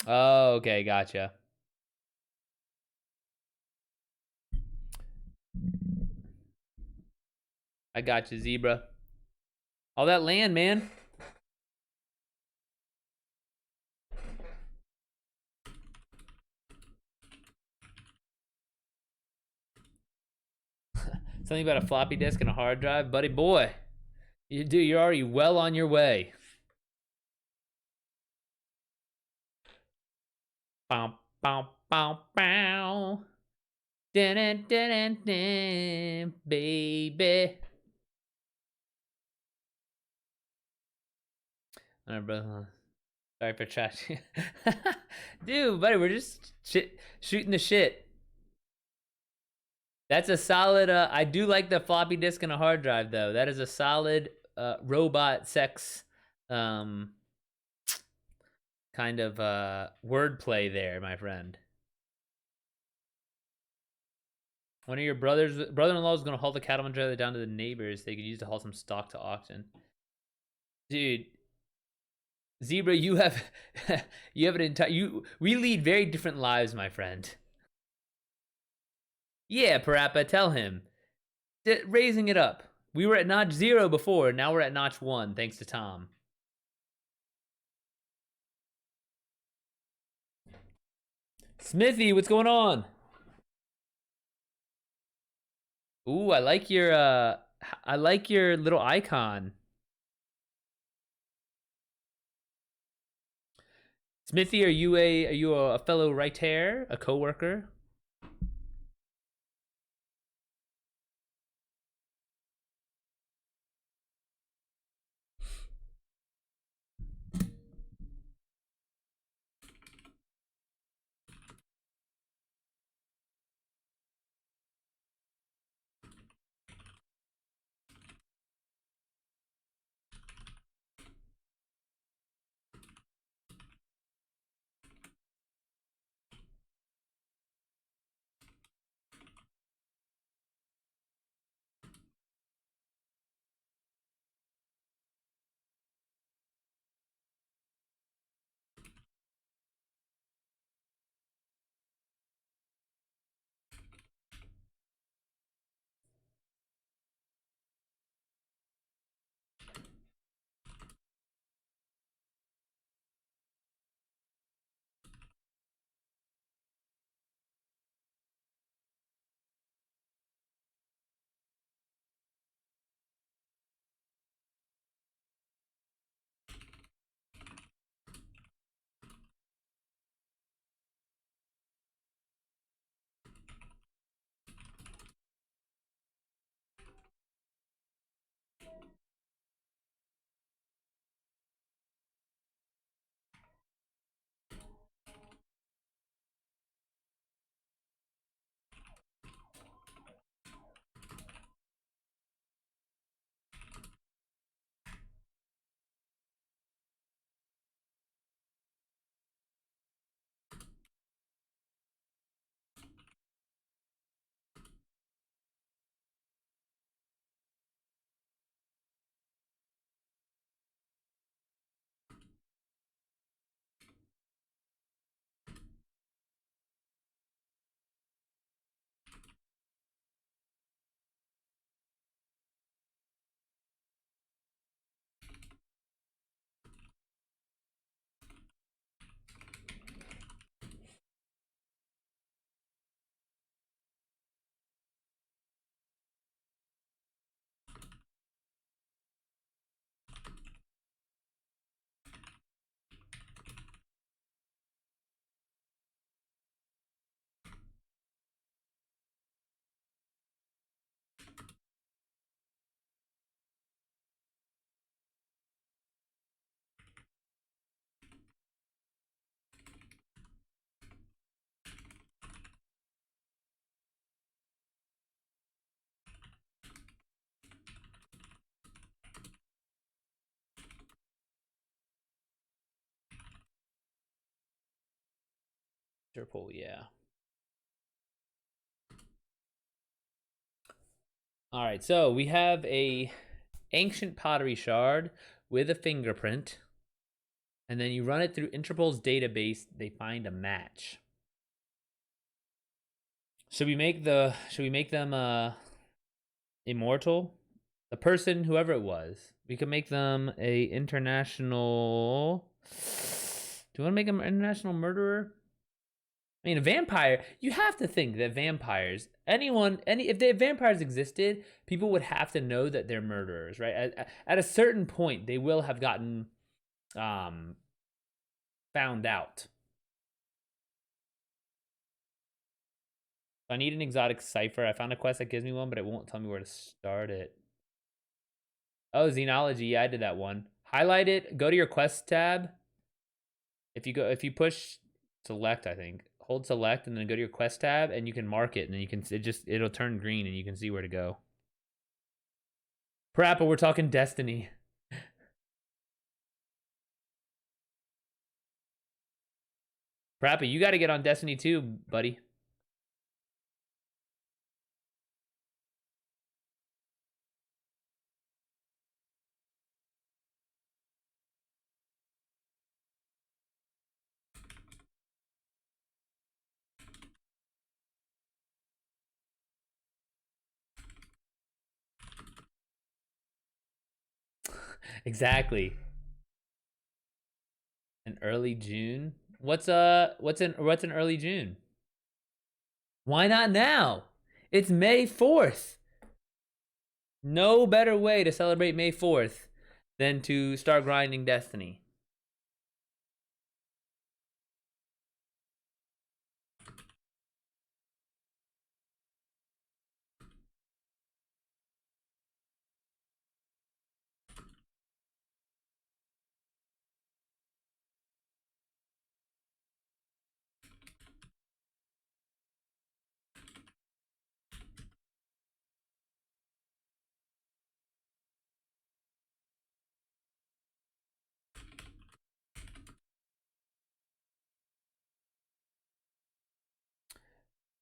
Oh, okay, gotcha. I got you, zebra. All that land, man. Something about a floppy disk and a hard drive, buddy boy. You're already well on your way. Bow, bow, bow, bow. Dun, dun, dun, dun, baby. All right, bro. Sorry for trash. Dude, buddy, we're just shooting the shit. That's a solid. I do like the floppy disk and a hard drive, though. That is a solid robot sex kind of wordplay there, my friend. One of your brother-in-law is gonna haul the cattleman trailer down to the neighbors. They could use to haul some stock to auction. Dude, Zebra, you have you have an entire we lead very different lives, my friend. Yeah, Parappa, tell him. Raising it up. We were at notch 0 before, now we're at notch 1, thanks to Tom. Smithy, what's going on? Ooh, I like your little icon. Smithy, are you a fellow writer, a coworker? Interpol, yeah. All right, so we have a ancient pottery shard with a fingerprint, and then you run it through Interpol's database. They find a match. Should we make them immortal? The person, whoever it was, we could make them a international. Do you want to make them an international murderer? I mean, a vampire. You have to think that vampires, if vampires existed, people would have to know that they're murderers, right? At a certain point, they will have gotten found out. I need an exotic cipher. I found a quest that gives me one, but it won't tell me where to start it. Oh, Xenology. Yeah, I did that one. Highlight it. Go to your quest tab. If you push select, I think hold select and then go to your quest tab and you can mark it and then you can it'll turn green and you can see where to go. Parappa, we're talking Destiny. Parappa, you got to get on Destiny too, buddy. Exactly. An early June. What's an early June? Why not now? It's May 4th. No better way to celebrate May 4th than to start grinding Destiny.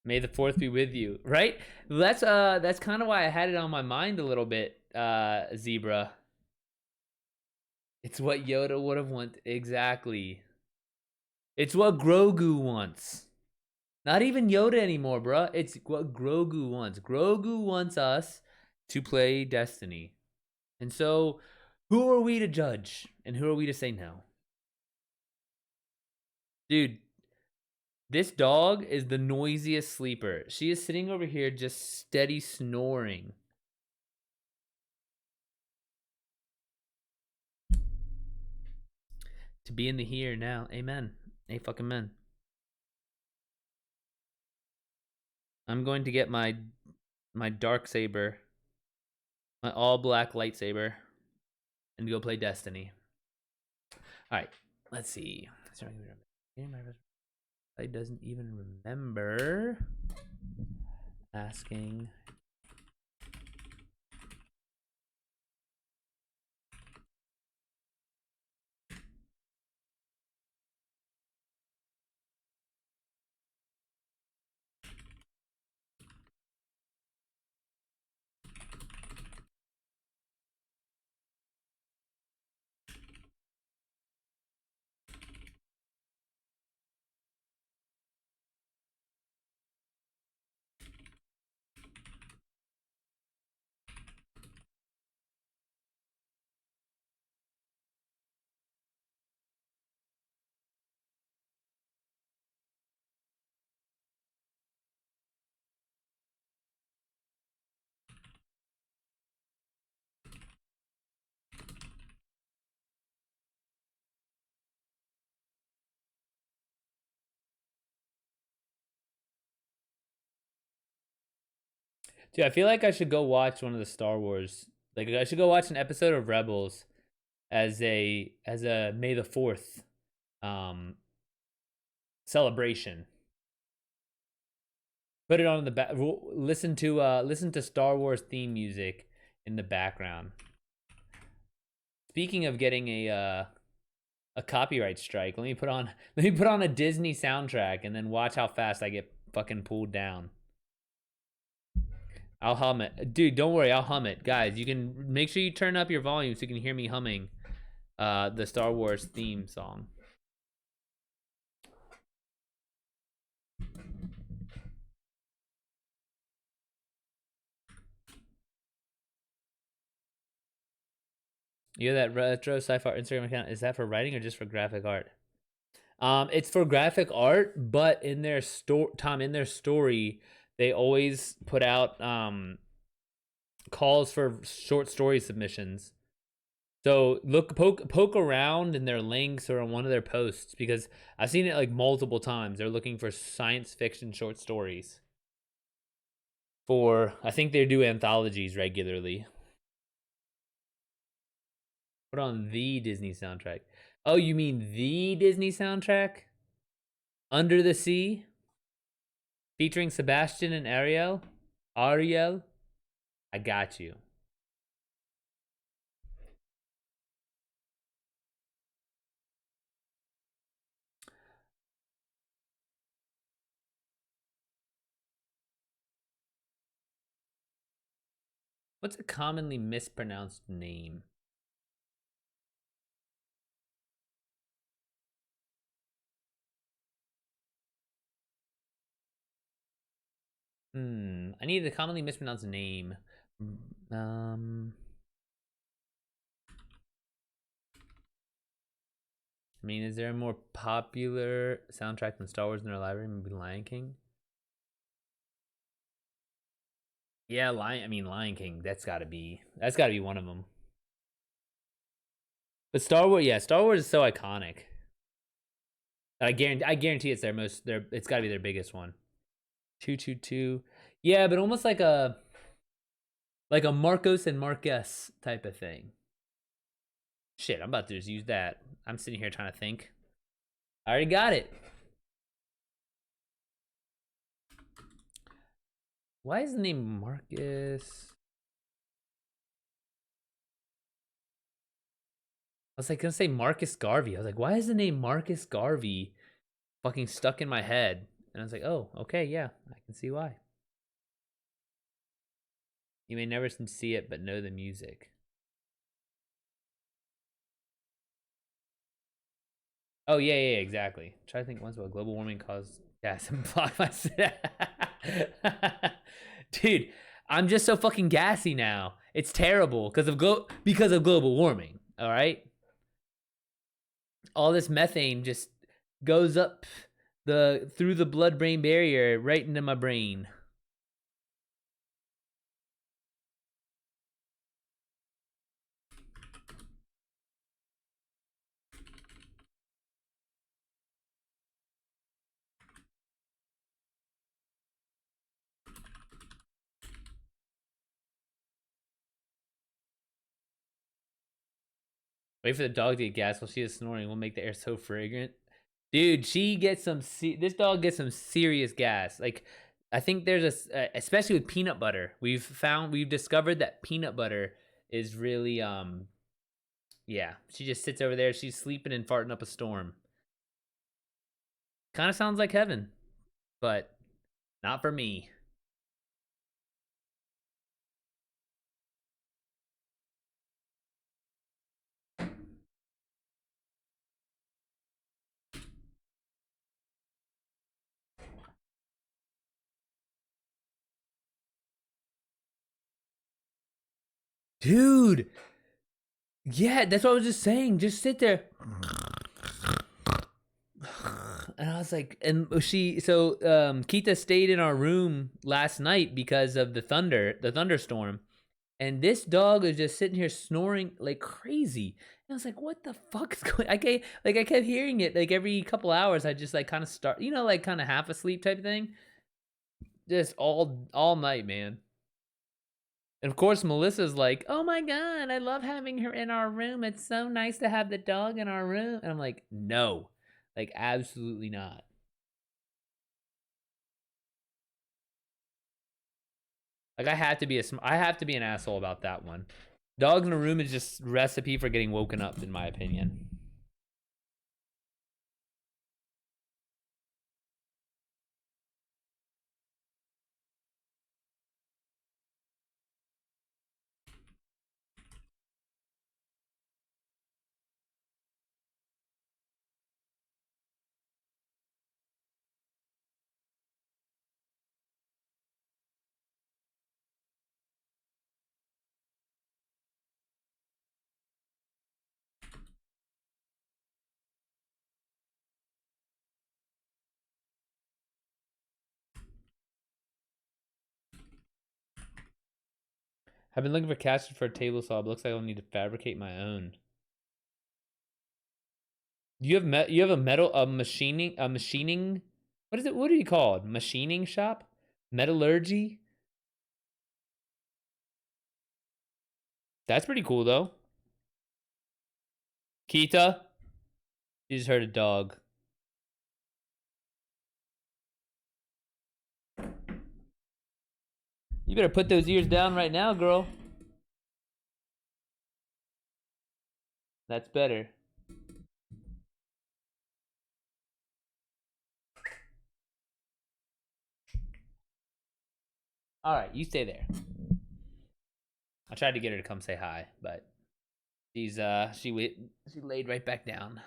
May the 4th be with you, right? That's kind of why I had it on my mind a little bit, Zebra. It's what Yoda would have wanted. Exactly. It's what Grogu wants. Not even Yoda anymore, bruh. It's what Grogu wants. Grogu wants us to play Destiny. And so, who are we to judge? And who are we to say no? Dude, this dog is the noisiest sleeper. She is sitting over here just steady snoring. To be in the here now. Amen. A fucking men. I'm going to get my dark saber, my all black lightsaber, and go play Destiny. All right, let's see. I doesn't even remember asking. Dude, I feel like I should go watch one of the Star Wars. Like I should go watch an episode of Rebels as a May the 4th celebration. Put it on in the back. Listen to Star Wars theme music in the background. Speaking of getting a a copyright strike. Let me put on a Disney soundtrack and then watch how fast I get fucking pulled down. I'll hum it. Dude, don't worry, I'll hum it. Guys, you can make sure you turn up your volume so you can hear me humming the Star Wars theme song. You have that retro sci-fi Instagram account. Is that for writing or just for graphic art? It's for graphic art, but in their story, they always put out calls for short story submissions. So poke around in their links or on one of their posts, because I've seen it like multiple times. They're looking for science fiction short stories. I think they do anthologies regularly. Put on the Disney soundtrack. Oh, you mean the Disney soundtrack? Under the Sea? Featuring Sebastian and Ariel? Ariel? I got you. What's a commonly mispronounced name? I need a commonly mispronounced name. I mean, is there a more popular soundtrack than Star Wars in our library? Maybe Lion King? Yeah, Lion King. That's gotta be one of them. But Star Wars is so iconic. I guarantee it's it's gotta be their biggest one. 222. Yeah, but almost like a Marcos and Marquez type of thing. Shit, I'm about to just use that. I'm sitting here trying to think. I already got it. Why is the name Marcus? I was like gonna say Marcus Garvey. I was like, why is the name Marcus Garvey fucking stuck in my head? And I was like, oh, okay, yeah, I can see why. You may never see it, but know the music. Oh, yeah, exactly. Try to think once about global warming caused gas and block my Dude, I'm just so fucking gassy now. It's terrible because of global warming, all right? All this methane just goes up through the blood-brain barrier right into my brain. Wait for the dog to get gas while she is snoring. We'll make the air so fragrant. Dude, she gets this dog gets some serious gas. Like, I think there's especially with peanut butter. We've discovered that peanut butter is really yeah. She just sits over there. She's sleeping and farting up a storm. Kind of sounds like heaven, but not for me. Dude. Yeah, that's what I was just saying. Just sit there. And I was like, and Keita stayed in our room last night because of the thunderstorm. And this dog was just sitting here snoring like crazy. And I was like, what the fuck is going on? I kept hearing it like every couple hours. I just like kind of start, like kind of half asleep type of thing. Just all night, man. And of course, Melissa's like, oh my God, I love having her in our room. It's so nice to have the dog in our room. And I'm like, no, like absolutely not. Like I have to be an asshole about that one. Dogs in a room is just recipe for getting woken up, in my opinion. I've been looking for casters for a table saw, but looks like I'll need to fabricate my own. You have a metal machining. What is it? What are you called? Machining shop? Metallurgy? That's pretty cool though. Kita? You just heard a dog. You better put those ears down right now, girl. That's better. All right, you stay there. I tried to get her to come say hi, but she laid right back down.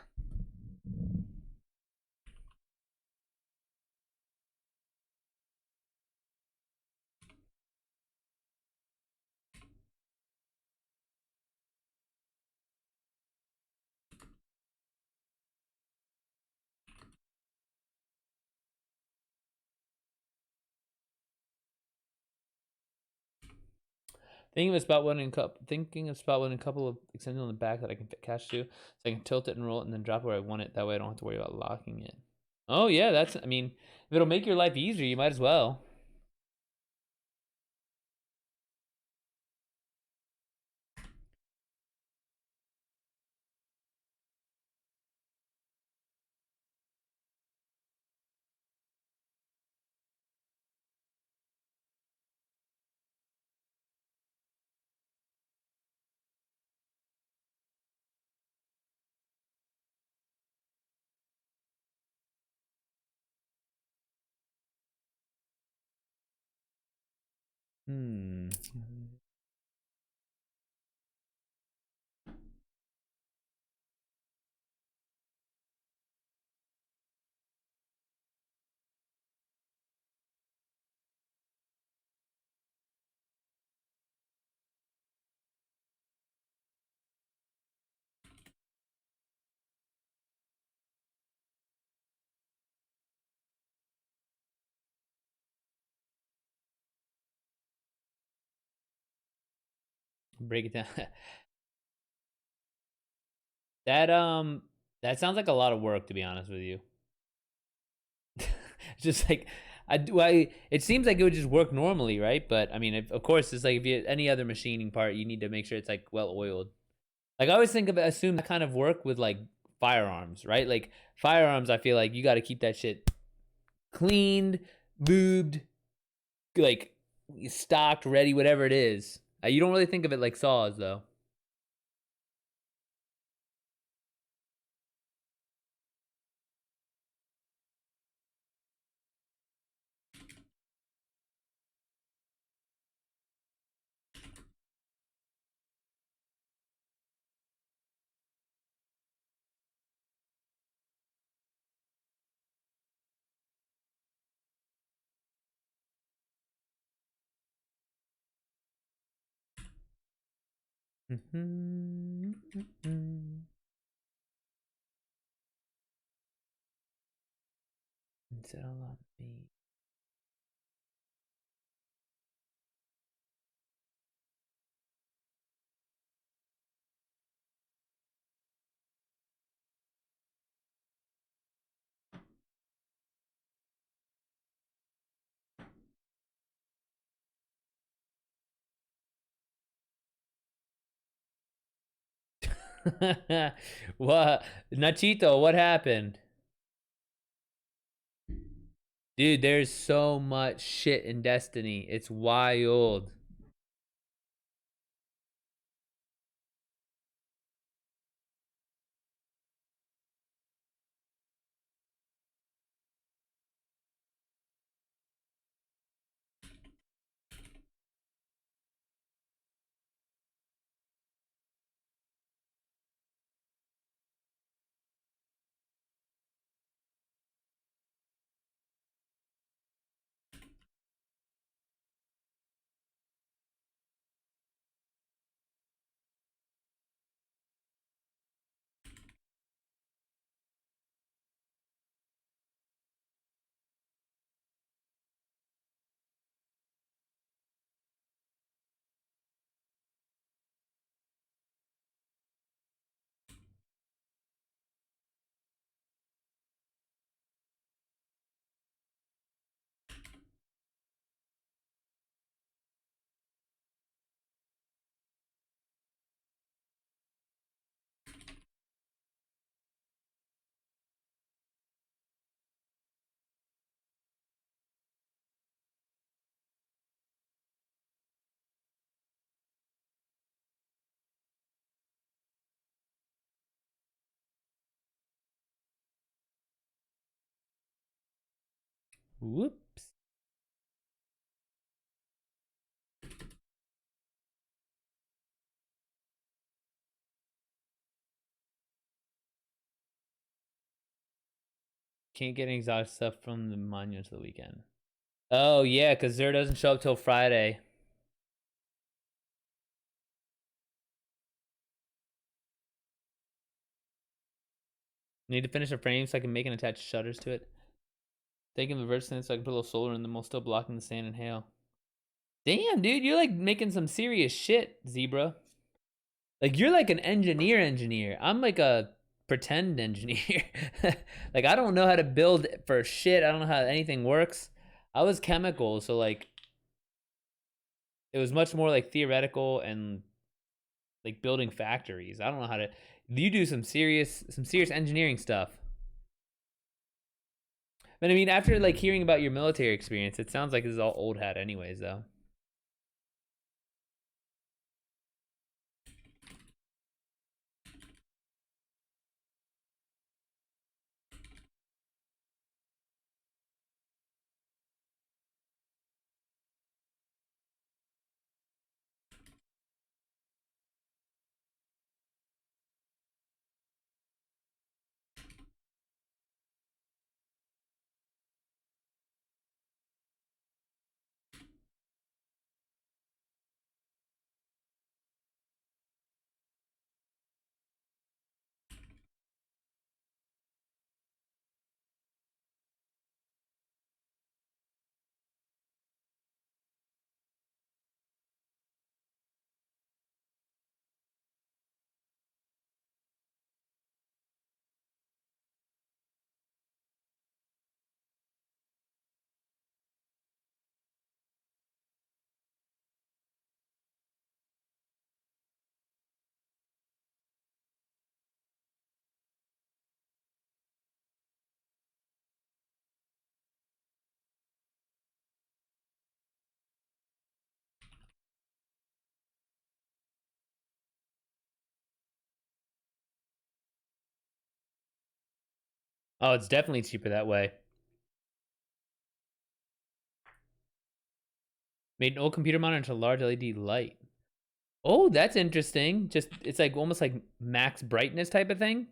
Thinking of a spot welding a couple of extensions on the back that I can fit cash to, so I can tilt it and roll it and then drop it where I want it. That way I don't have to worry about locking it. Oh yeah, I mean, if it'll make your life easier, you might as well. Hmm. Break it down. that that sounds like a lot of work, to be honest with you. Just like it seems like it would just work normally, right? But I mean, of course, it's like if you any other machining part, you need to make sure it's like well oiled. Like I always assume that kind of work with like firearms, right? Like firearms, I feel like you got to keep that shit cleaned, lubed, like stocked, ready, whatever it is. You don't really think of it like saws, though. Settle on me. What, Nachito? What happened, dude? There's so much shit in Destiny. It's wild. Whoops. Can't get any exotic stuff from the monuments of the weekend. Oh, yeah, because Zer doesn't show up till Friday. Need to finish a frame so I can make and attach shutters to it. Taking the reverse so I can put a little solar in them while still blocking the sand and hail. Damn, dude, you're like making some serious shit, Zebra. Like, you're like an engineer. I'm like a pretend engineer. Like, I don't know how to build for shit. I don't know how anything works. I was chemical, so like it was much more like theoretical and like building factories. I don't know how to. You do some serious engineering stuff. But I mean, after like hearing about your military experience, it sounds like this is all old hat, anyways, though. Oh, it's definitely cheaper that way. Made an old computer monitor into a large LED light. Oh, that's interesting. Just it's like almost like max brightness type of thing.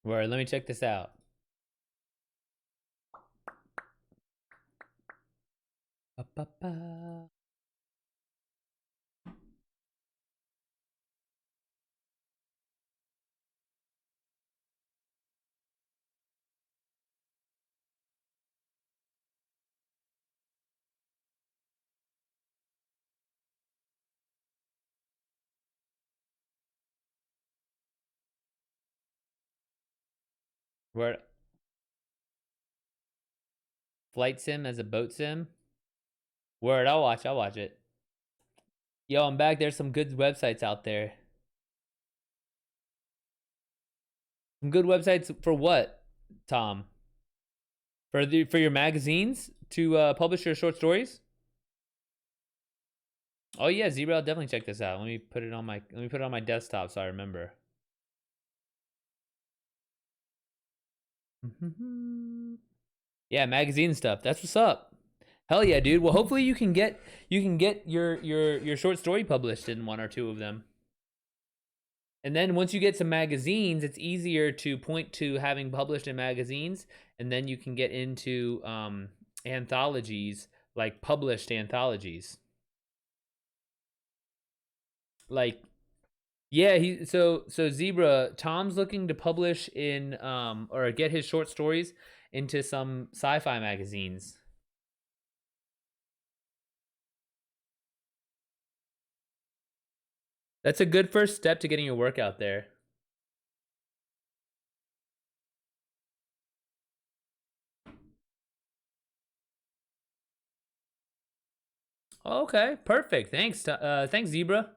Where let me check this out. Ba-ba-ba. Where flight sim as a boat sim. Word, I'll watch it. Yo, I'm back. There's some good websites out there. Some good websites for what, Tom? For your magazines to publish your short stories? Oh yeah, Zebra, I'll definitely check this out. Let me put it on my desktop so I remember. Yeah, magazine stuff. That's what's up. Hell yeah, dude. Well, hopefully you can get your short story published in one or two of them. And then once you get some magazines, it's easier to point to having published in magazines, and then you can get into anthologies, like published anthologies. Like Yeah, so Zebra, Tom's looking to publish in or get his short stories into some sci-fi magazines. That's a good first step to getting your work out there. Okay, perfect. Thanks, Zebra.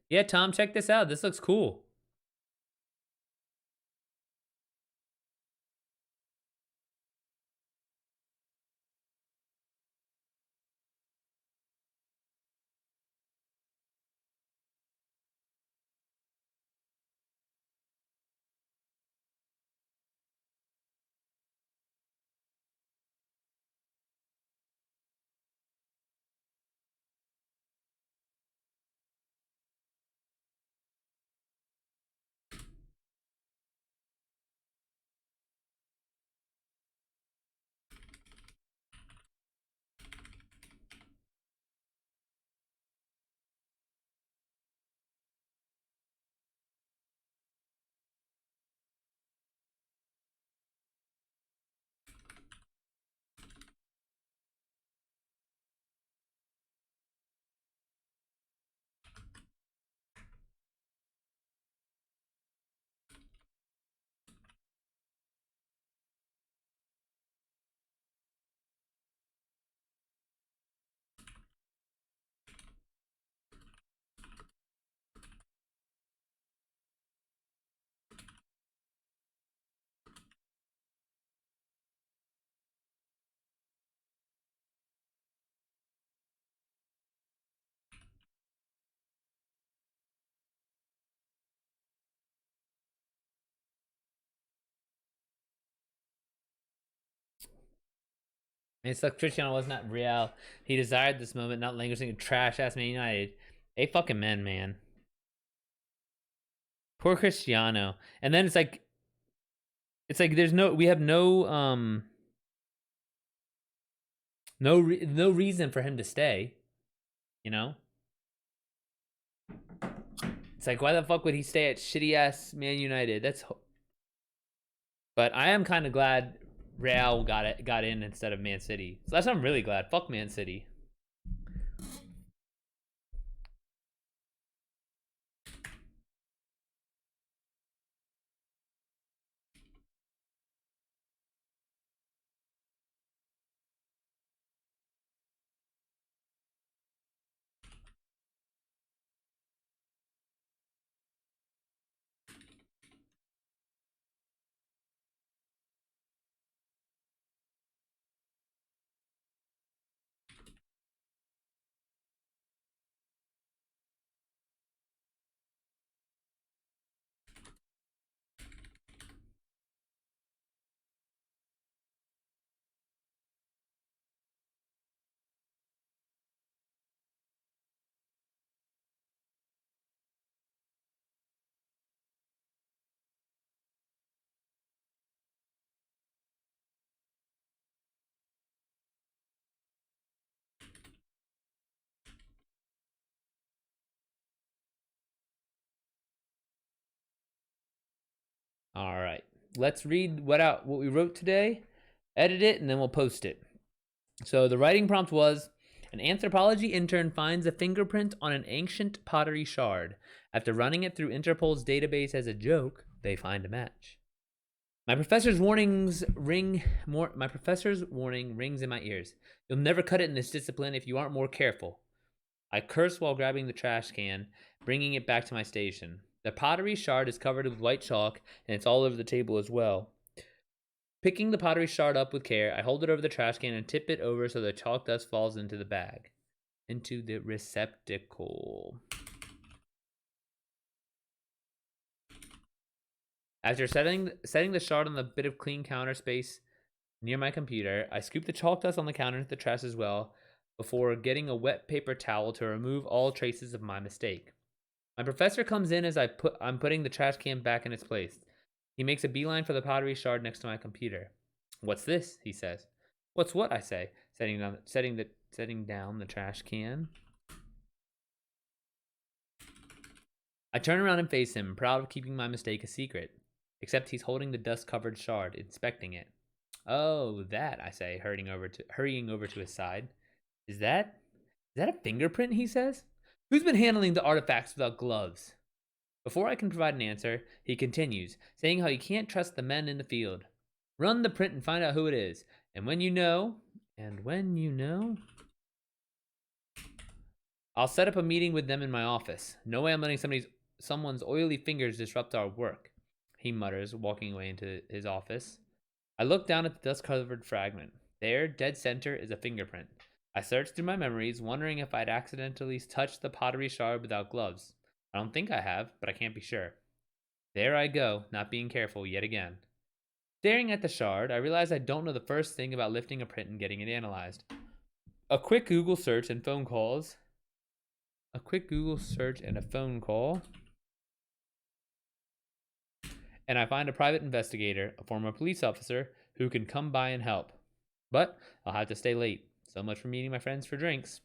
Yeah, Tom, check this out. This looks cool. And it's like Cristiano was not real. He desired this moment, not languishing in trash ass Man United. They fucking men, man. Poor Cristiano. And then it's like there's no we have no no reason for him to stay, you know? It's like why the fuck would he stay at shitty ass Man United? But I am kind of glad Real got in instead of Man City. So that's I'm really glad. Fuck Man City. All right. Let's read what we wrote today, edit it, and then we'll post it. So the writing prompt was an anthropology intern finds a fingerprint on an ancient pottery shard. After running it through Interpol's database as a joke, they find a match. My professor's warning rings in my ears. You'll never cut it in this discipline if you aren't more careful. I curse while grabbing the trash can, bringing it back to my station. The pottery shard is covered with white chalk, and it's all over the table as well. Picking the pottery shard up with care, I hold it over the trash can and tip it over so the chalk dust falls into the bag. Into the receptacle. After setting the shard on the bit of clean counter space near my computer, I scoop the chalk dust on the counter into the trash as well, before getting a wet paper towel to remove all traces of my mistake. My professor comes in as I'm putting the trash can back in its place. He makes a beeline for the pottery shard next to my computer. "What's this?" he says. "What's what?" I say, setting down the trash can. I turn around and face him, proud of keeping my mistake a secret. Except he's holding the dust-covered shard, inspecting it. Oh, that, I say, hurrying over to his side. Is that a fingerprint, he says? Who's been handling the artifacts without gloves? Before I can provide an answer, he continues, saying how you can't trust the men in the field. Run the print and find out who it is. And when you know, I'll set up a meeting with them in my office. No way I'm letting someone's oily fingers disrupt our work, he mutters, walking away into his office. I look down at the dust-covered fragment. There, dead center, is a fingerprint. I search through my memories, wondering if I'd accidentally touched the pottery shard without gloves. I don't think I have, but I can't be sure. There I go, not being careful yet again. Staring at the shard, I realize I don't know the first thing about lifting a print and getting it analyzed. A quick Google search and a phone call. And I find a private investigator, a former police officer, who can come by and help. But I'll have to stay late. So much for meeting my friends for drinks.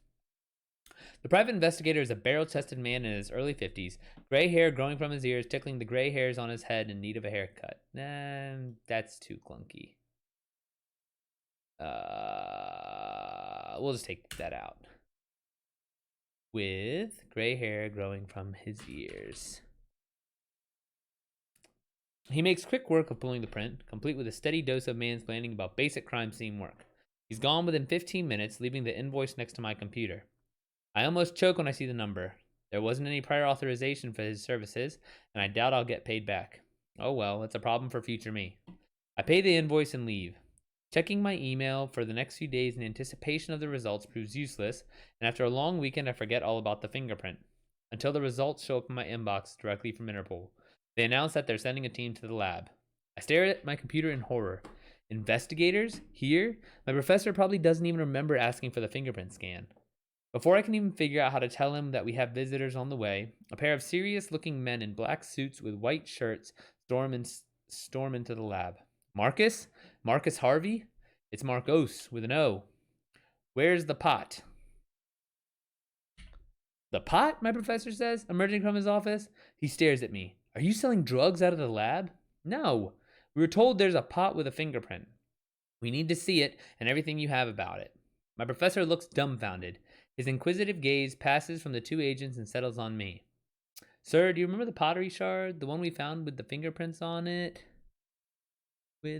The private investigator is a barrel-chested man in his early 50s, gray hair growing from his ears, tickling the gray hairs on his head in need of a haircut. That's too clunky. We'll just take that out. With gray hair growing from his ears. He makes quick work of pulling the print, complete with a steady dose of mansplaining about basic crime scene work. He's gone within 15 minutes, leaving the invoice next to my computer. I almost choke when I see the number. There wasn't any prior authorization for his services, and I doubt I'll get paid back. Oh well, it's a problem for future me. I pay the invoice and leave. Checking my email for the next few days in anticipation of the results proves useless, and after a long weekend I forget all about the fingerprint. Until the results show up in my inbox directly from Interpol. They announce that they're sending a team to the lab. I stare at my computer in horror. Investigators? Here? My professor probably doesn't even remember asking for the fingerprint scan. Before I can even figure out how to tell him that we have visitors on the way, a pair of serious-looking men in black suits with white shirts storm into the lab. Marcus? Marcus Harvey? It's Marcos with an O. Where's the pot? The pot? My professor says, emerging from his office. He stares at me. Are you selling drugs out of the lab? No. We were told there's a pot with a fingerprint. We need to see it and everything you have about it. My professor looks dumbfounded. His inquisitive gaze passes from the two agents and settles on me. Sir, do you remember the pottery shard? The one we found with the fingerprints on it? I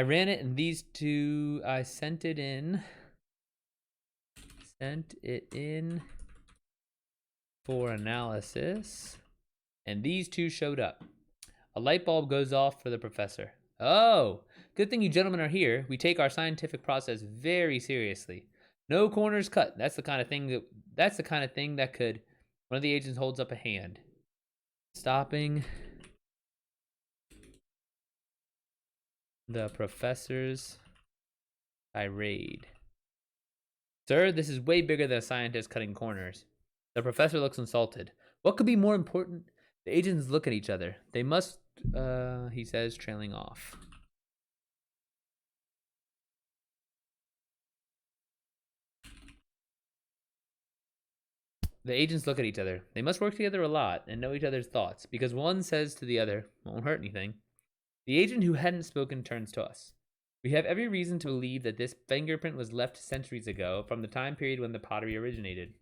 ran it and these two, I sent it in for analysis, and these two showed up. A light bulb goes off for the professor. Oh, good thing you gentlemen are here. We take our scientific process very seriously. No corners cut. That's the kind of thing that could. One of the agents holds up a hand, stopping the professor's tirade. Sir, this is way bigger than a scientist cutting corners. The professor looks insulted. What could be more important? The agents look at each other. They must, he says, trailing off. The agents look at each other. They must work together a lot and know each other's thoughts, because one says to the other, won't hurt anything. The agent who hadn't spoken turns to us. We have every reason to believe that this fingerprint was left centuries ago, from the time period when the pottery originated.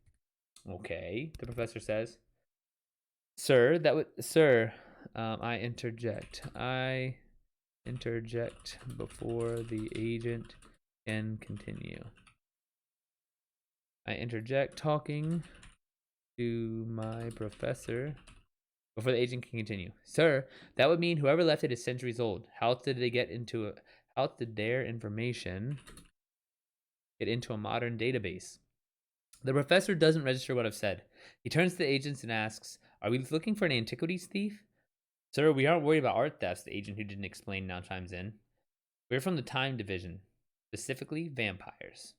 Okay, the professor says. Sir, I interject. Before the agent can continue. I interject, talking to my professor before the agent can continue. Sir, that would mean whoever left it is centuries old. How did their information get into a modern database? The professor doesn't register what I've said. He turns to the agents and asks, are we looking for an antiquities thief? Sir, we aren't worried about art thefts, the agent who didn't explain now chimes in. We're from the Time Division, specifically vampires.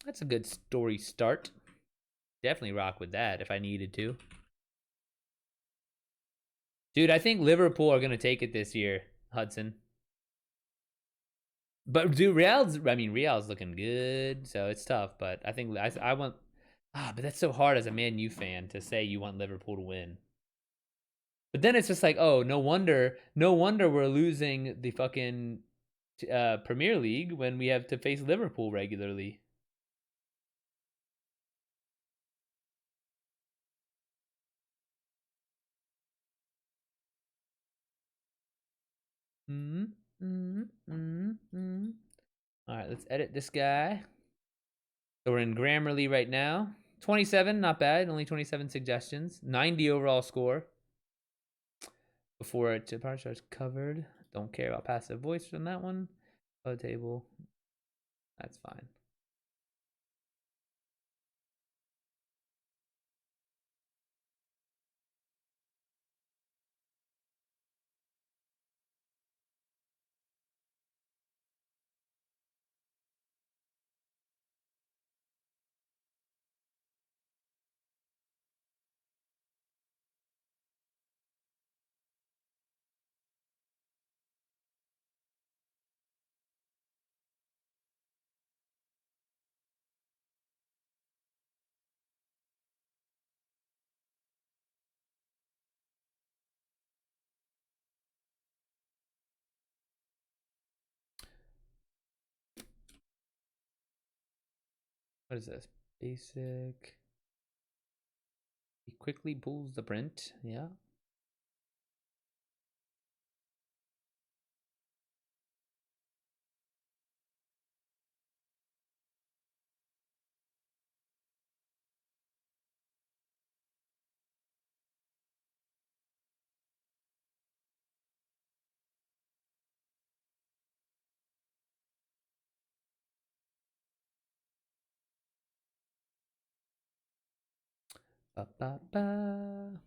That's a good story start. Definitely rock with that if I needed to. Dude, I think Liverpool are going to take it this year, Hudson. But dude, Real's looking good, so it's tough. But I think I want But that's so hard as a Man U fan to say you want Liverpool to win. But then it's just like, oh, no wonder we're losing the fucking Premier League when we have to face Liverpool regularly. Mm, mm, mm, mm. All right, let's edit this guy. So we're in Grammarly right now. 27, not bad. Only 27 suggestions. 90 overall score. Before it power starts covered. Don't care about passive voice on that one. Other table. That's fine. What is this? Basic. He quickly pulls the print. Yeah. Ba, ba, ba.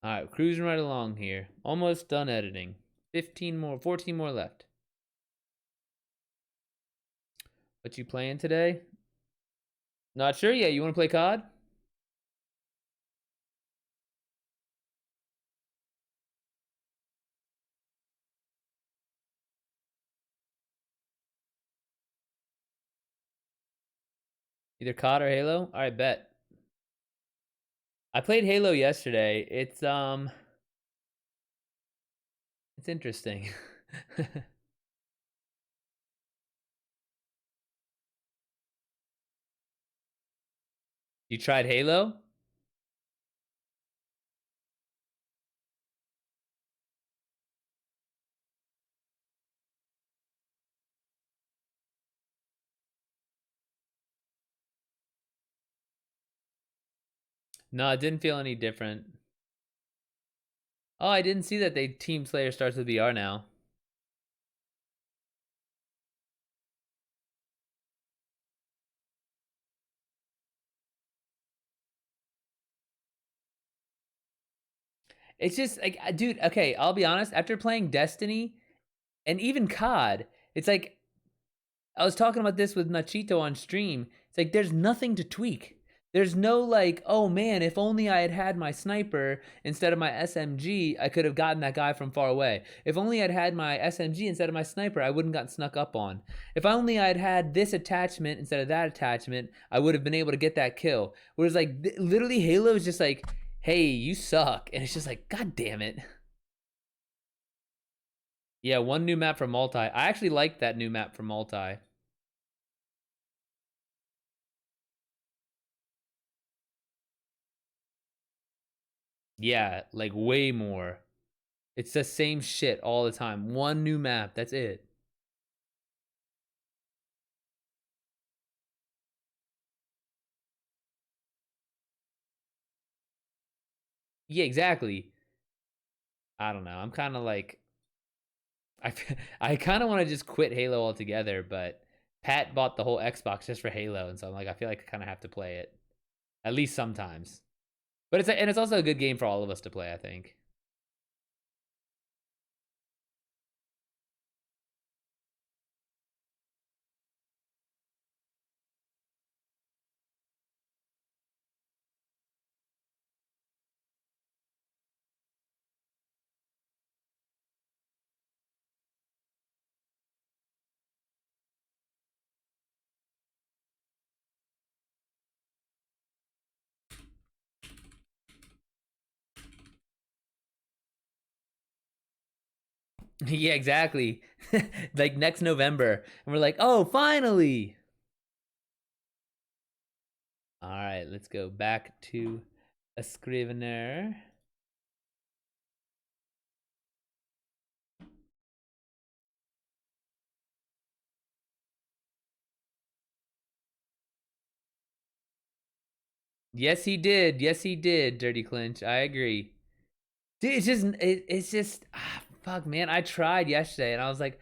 All right, cruising right along here. Almost done editing. 15 more, 14 more left. What you playing today? Not sure yet. You want to play COD? Either COD or Halo? All right, bet. I played Halo yesterday. It's interesting. You tried Halo? No, it didn't feel any different. Oh, I didn't see that they Team Slayer starts with VR now. It's just like, dude, okay, I'll be honest. After playing Destiny and even COD, it's like I was talking about this with Nachito on stream. It's like there's nothing to tweak. There's no like, oh man, if only I had had my sniper instead of my SMG, I could have gotten that guy from far away. If only I'd had my SMG instead of my sniper, I wouldn't gotten snuck up on. If only I'd had this attachment instead of that attachment, I would have been able to get that kill. Whereas like literally Halo is just like, hey, you suck, and it's just like, god damn it. Yeah, one new map for multi. I actually like that new map for multi. Yeah, like way more. It's the same shit all the time. One new map, that's it. Yeah, exactly. I don't know. I'm kind of like I I kind of want to just quit Halo altogether, but Pat bought the whole Xbox just for Halo, and so I'm like I feel like I kind of have to play it at least sometimes. But it's also a good game for all of us to play, I think. Yeah, exactly. Like next November, and we're like, oh, finally. All right, let's go back to a Scrivener. Yes, he did. Yes, he did. Dirty Clinch. I agree. Dude, it's just fuck, man. I tried yesterday, and I was like,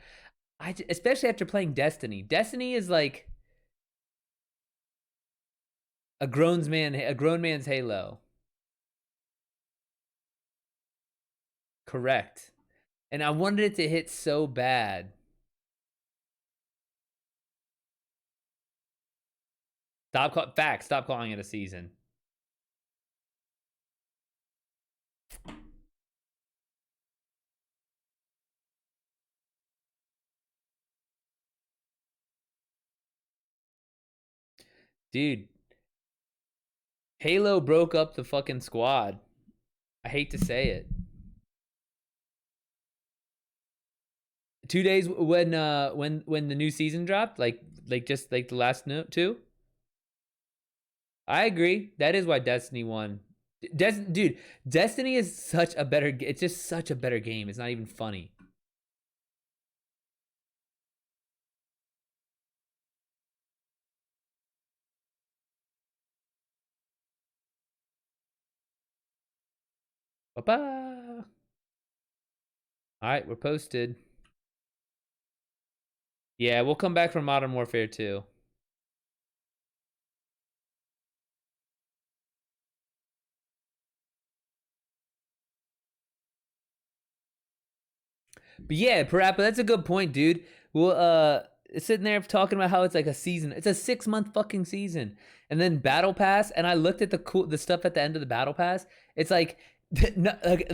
especially after playing Destiny. Destiny is like a grown man's Halo. Correct. And I wanted it to hit so bad. Stop calling it a season. Dude, Halo broke up the fucking squad. I hate to say it. 2 days when the new season dropped, like just like the last note two. I agree. That is why Destiny won. Dude, Destiny is such a better. It's just such a better game. It's not even funny. Ba-ba. All right, we're posted. Yeah, we'll come back from Modern Warfare 2. But yeah, Parappa, that's a good point, dude. Well, sitting there talking about how it's like a season. It's a 6 month fucking season, and then Battle Pass. And I looked at the stuff at the end of the Battle Pass. It's like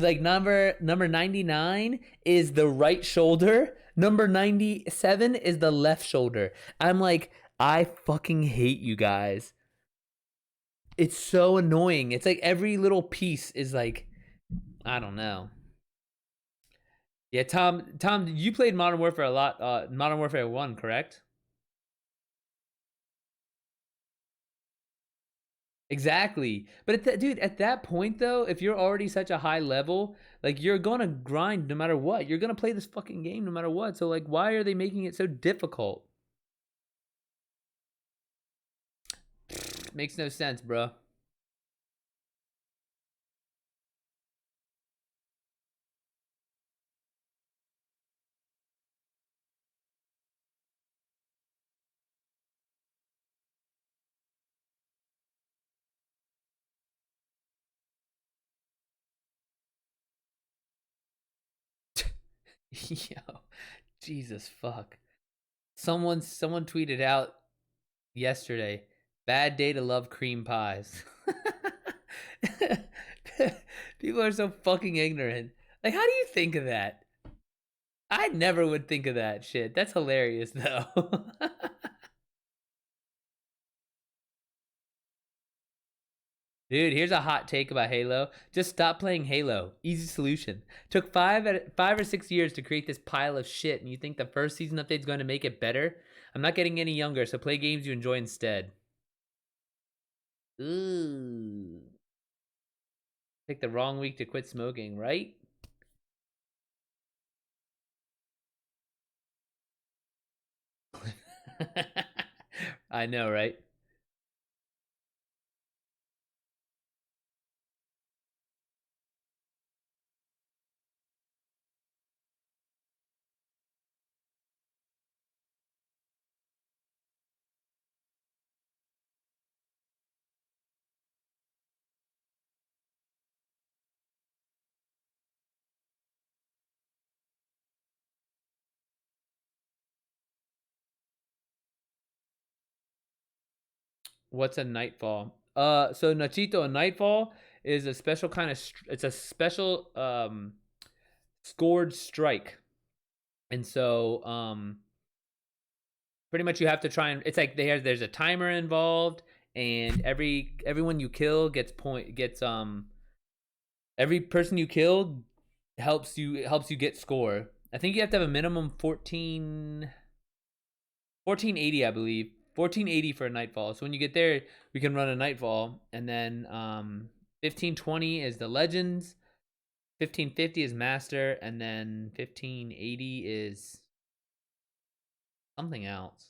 like number 99 is the right shoulder. Number 97 is the left shoulder. I'm like, I fucking hate you guys. It's so annoying. It's like every little piece is like, I don't know. Yeah, Tom, you played Modern Warfare a lot. Modern Warfare 1, correct? Exactly. But dude, at that point though, if you're already such a high level, like you're gonna grind no matter what. You're gonna play this fucking game no matter what. So like, why are they making it so difficult? Makes no sense, bro. Yo, Jesus fuck. Someone tweeted out yesterday, bad day to love cream pies. People are so fucking ignorant. Like, how do you think of that? I never would think of that shit. That's hilarious though. Dude, here's a hot take about Halo. Just stop playing Halo. Easy solution. Took 5 or 6 years to create this pile of shit, and you think the first season update's going to make it better? I'm not getting any younger, so play games you enjoy instead. Ooh. Pick the wrong week to quit smoking, right? I know, right? What's a nightfall? So Nachito, a nightfall is a special kind of. It's a special scored strike, and so pretty much you have to try and it's like there's a timer involved, and everyone you kill gets every person you kill helps you get score. I think you have to have a minimum 1480, I believe. 1480 for a Nightfall. So when you get there, we can run a Nightfall, and then 1520 is the Legends, 1550 is Master, and then 1580 is something else.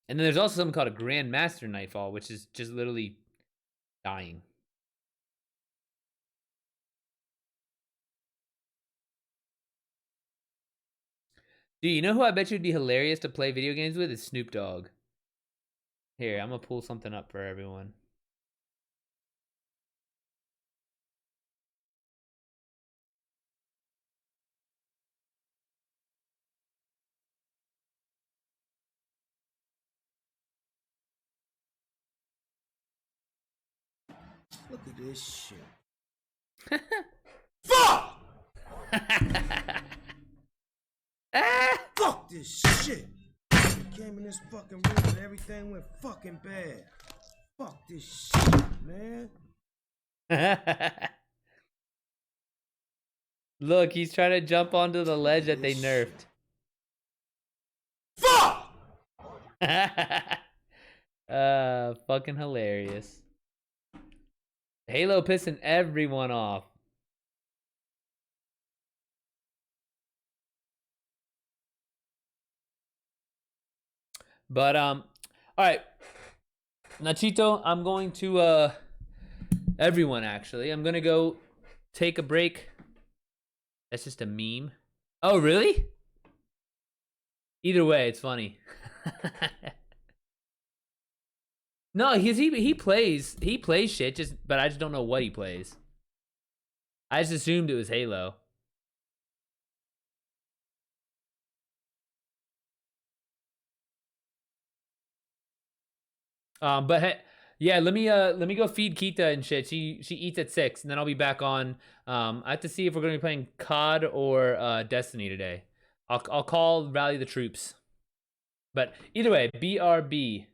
And then there's also something called a Grand Master Nightfall, which is just literally dying. Dude, you know who I bet you would be hilarious to play video games with is Snoop Dogg. Here, I'm gonna pull something up for everyone. Look at this shit. Fuck! Fuck this shit. Came in this fucking room and everything went fucking bad. Fuck this shit, man. Look, he's trying to jump onto the ledge that they nerfed. Fuck! Fucking hilarious. Halo pissing everyone off. But all right, Nachito, I'm going to everyone actually. I'm gonna go take a break. That's just a meme. Oh really? Either way, it's funny. No, he plays shit, but I just don't know what he plays. I just assumed it was Halo. But hey, yeah, let me go feed Kita and shit. She eats at 6, and then I'll be back on. I have to see if we're gonna be playing COD or Destiny today. I'll call Rally the Troops. But either way, BRB.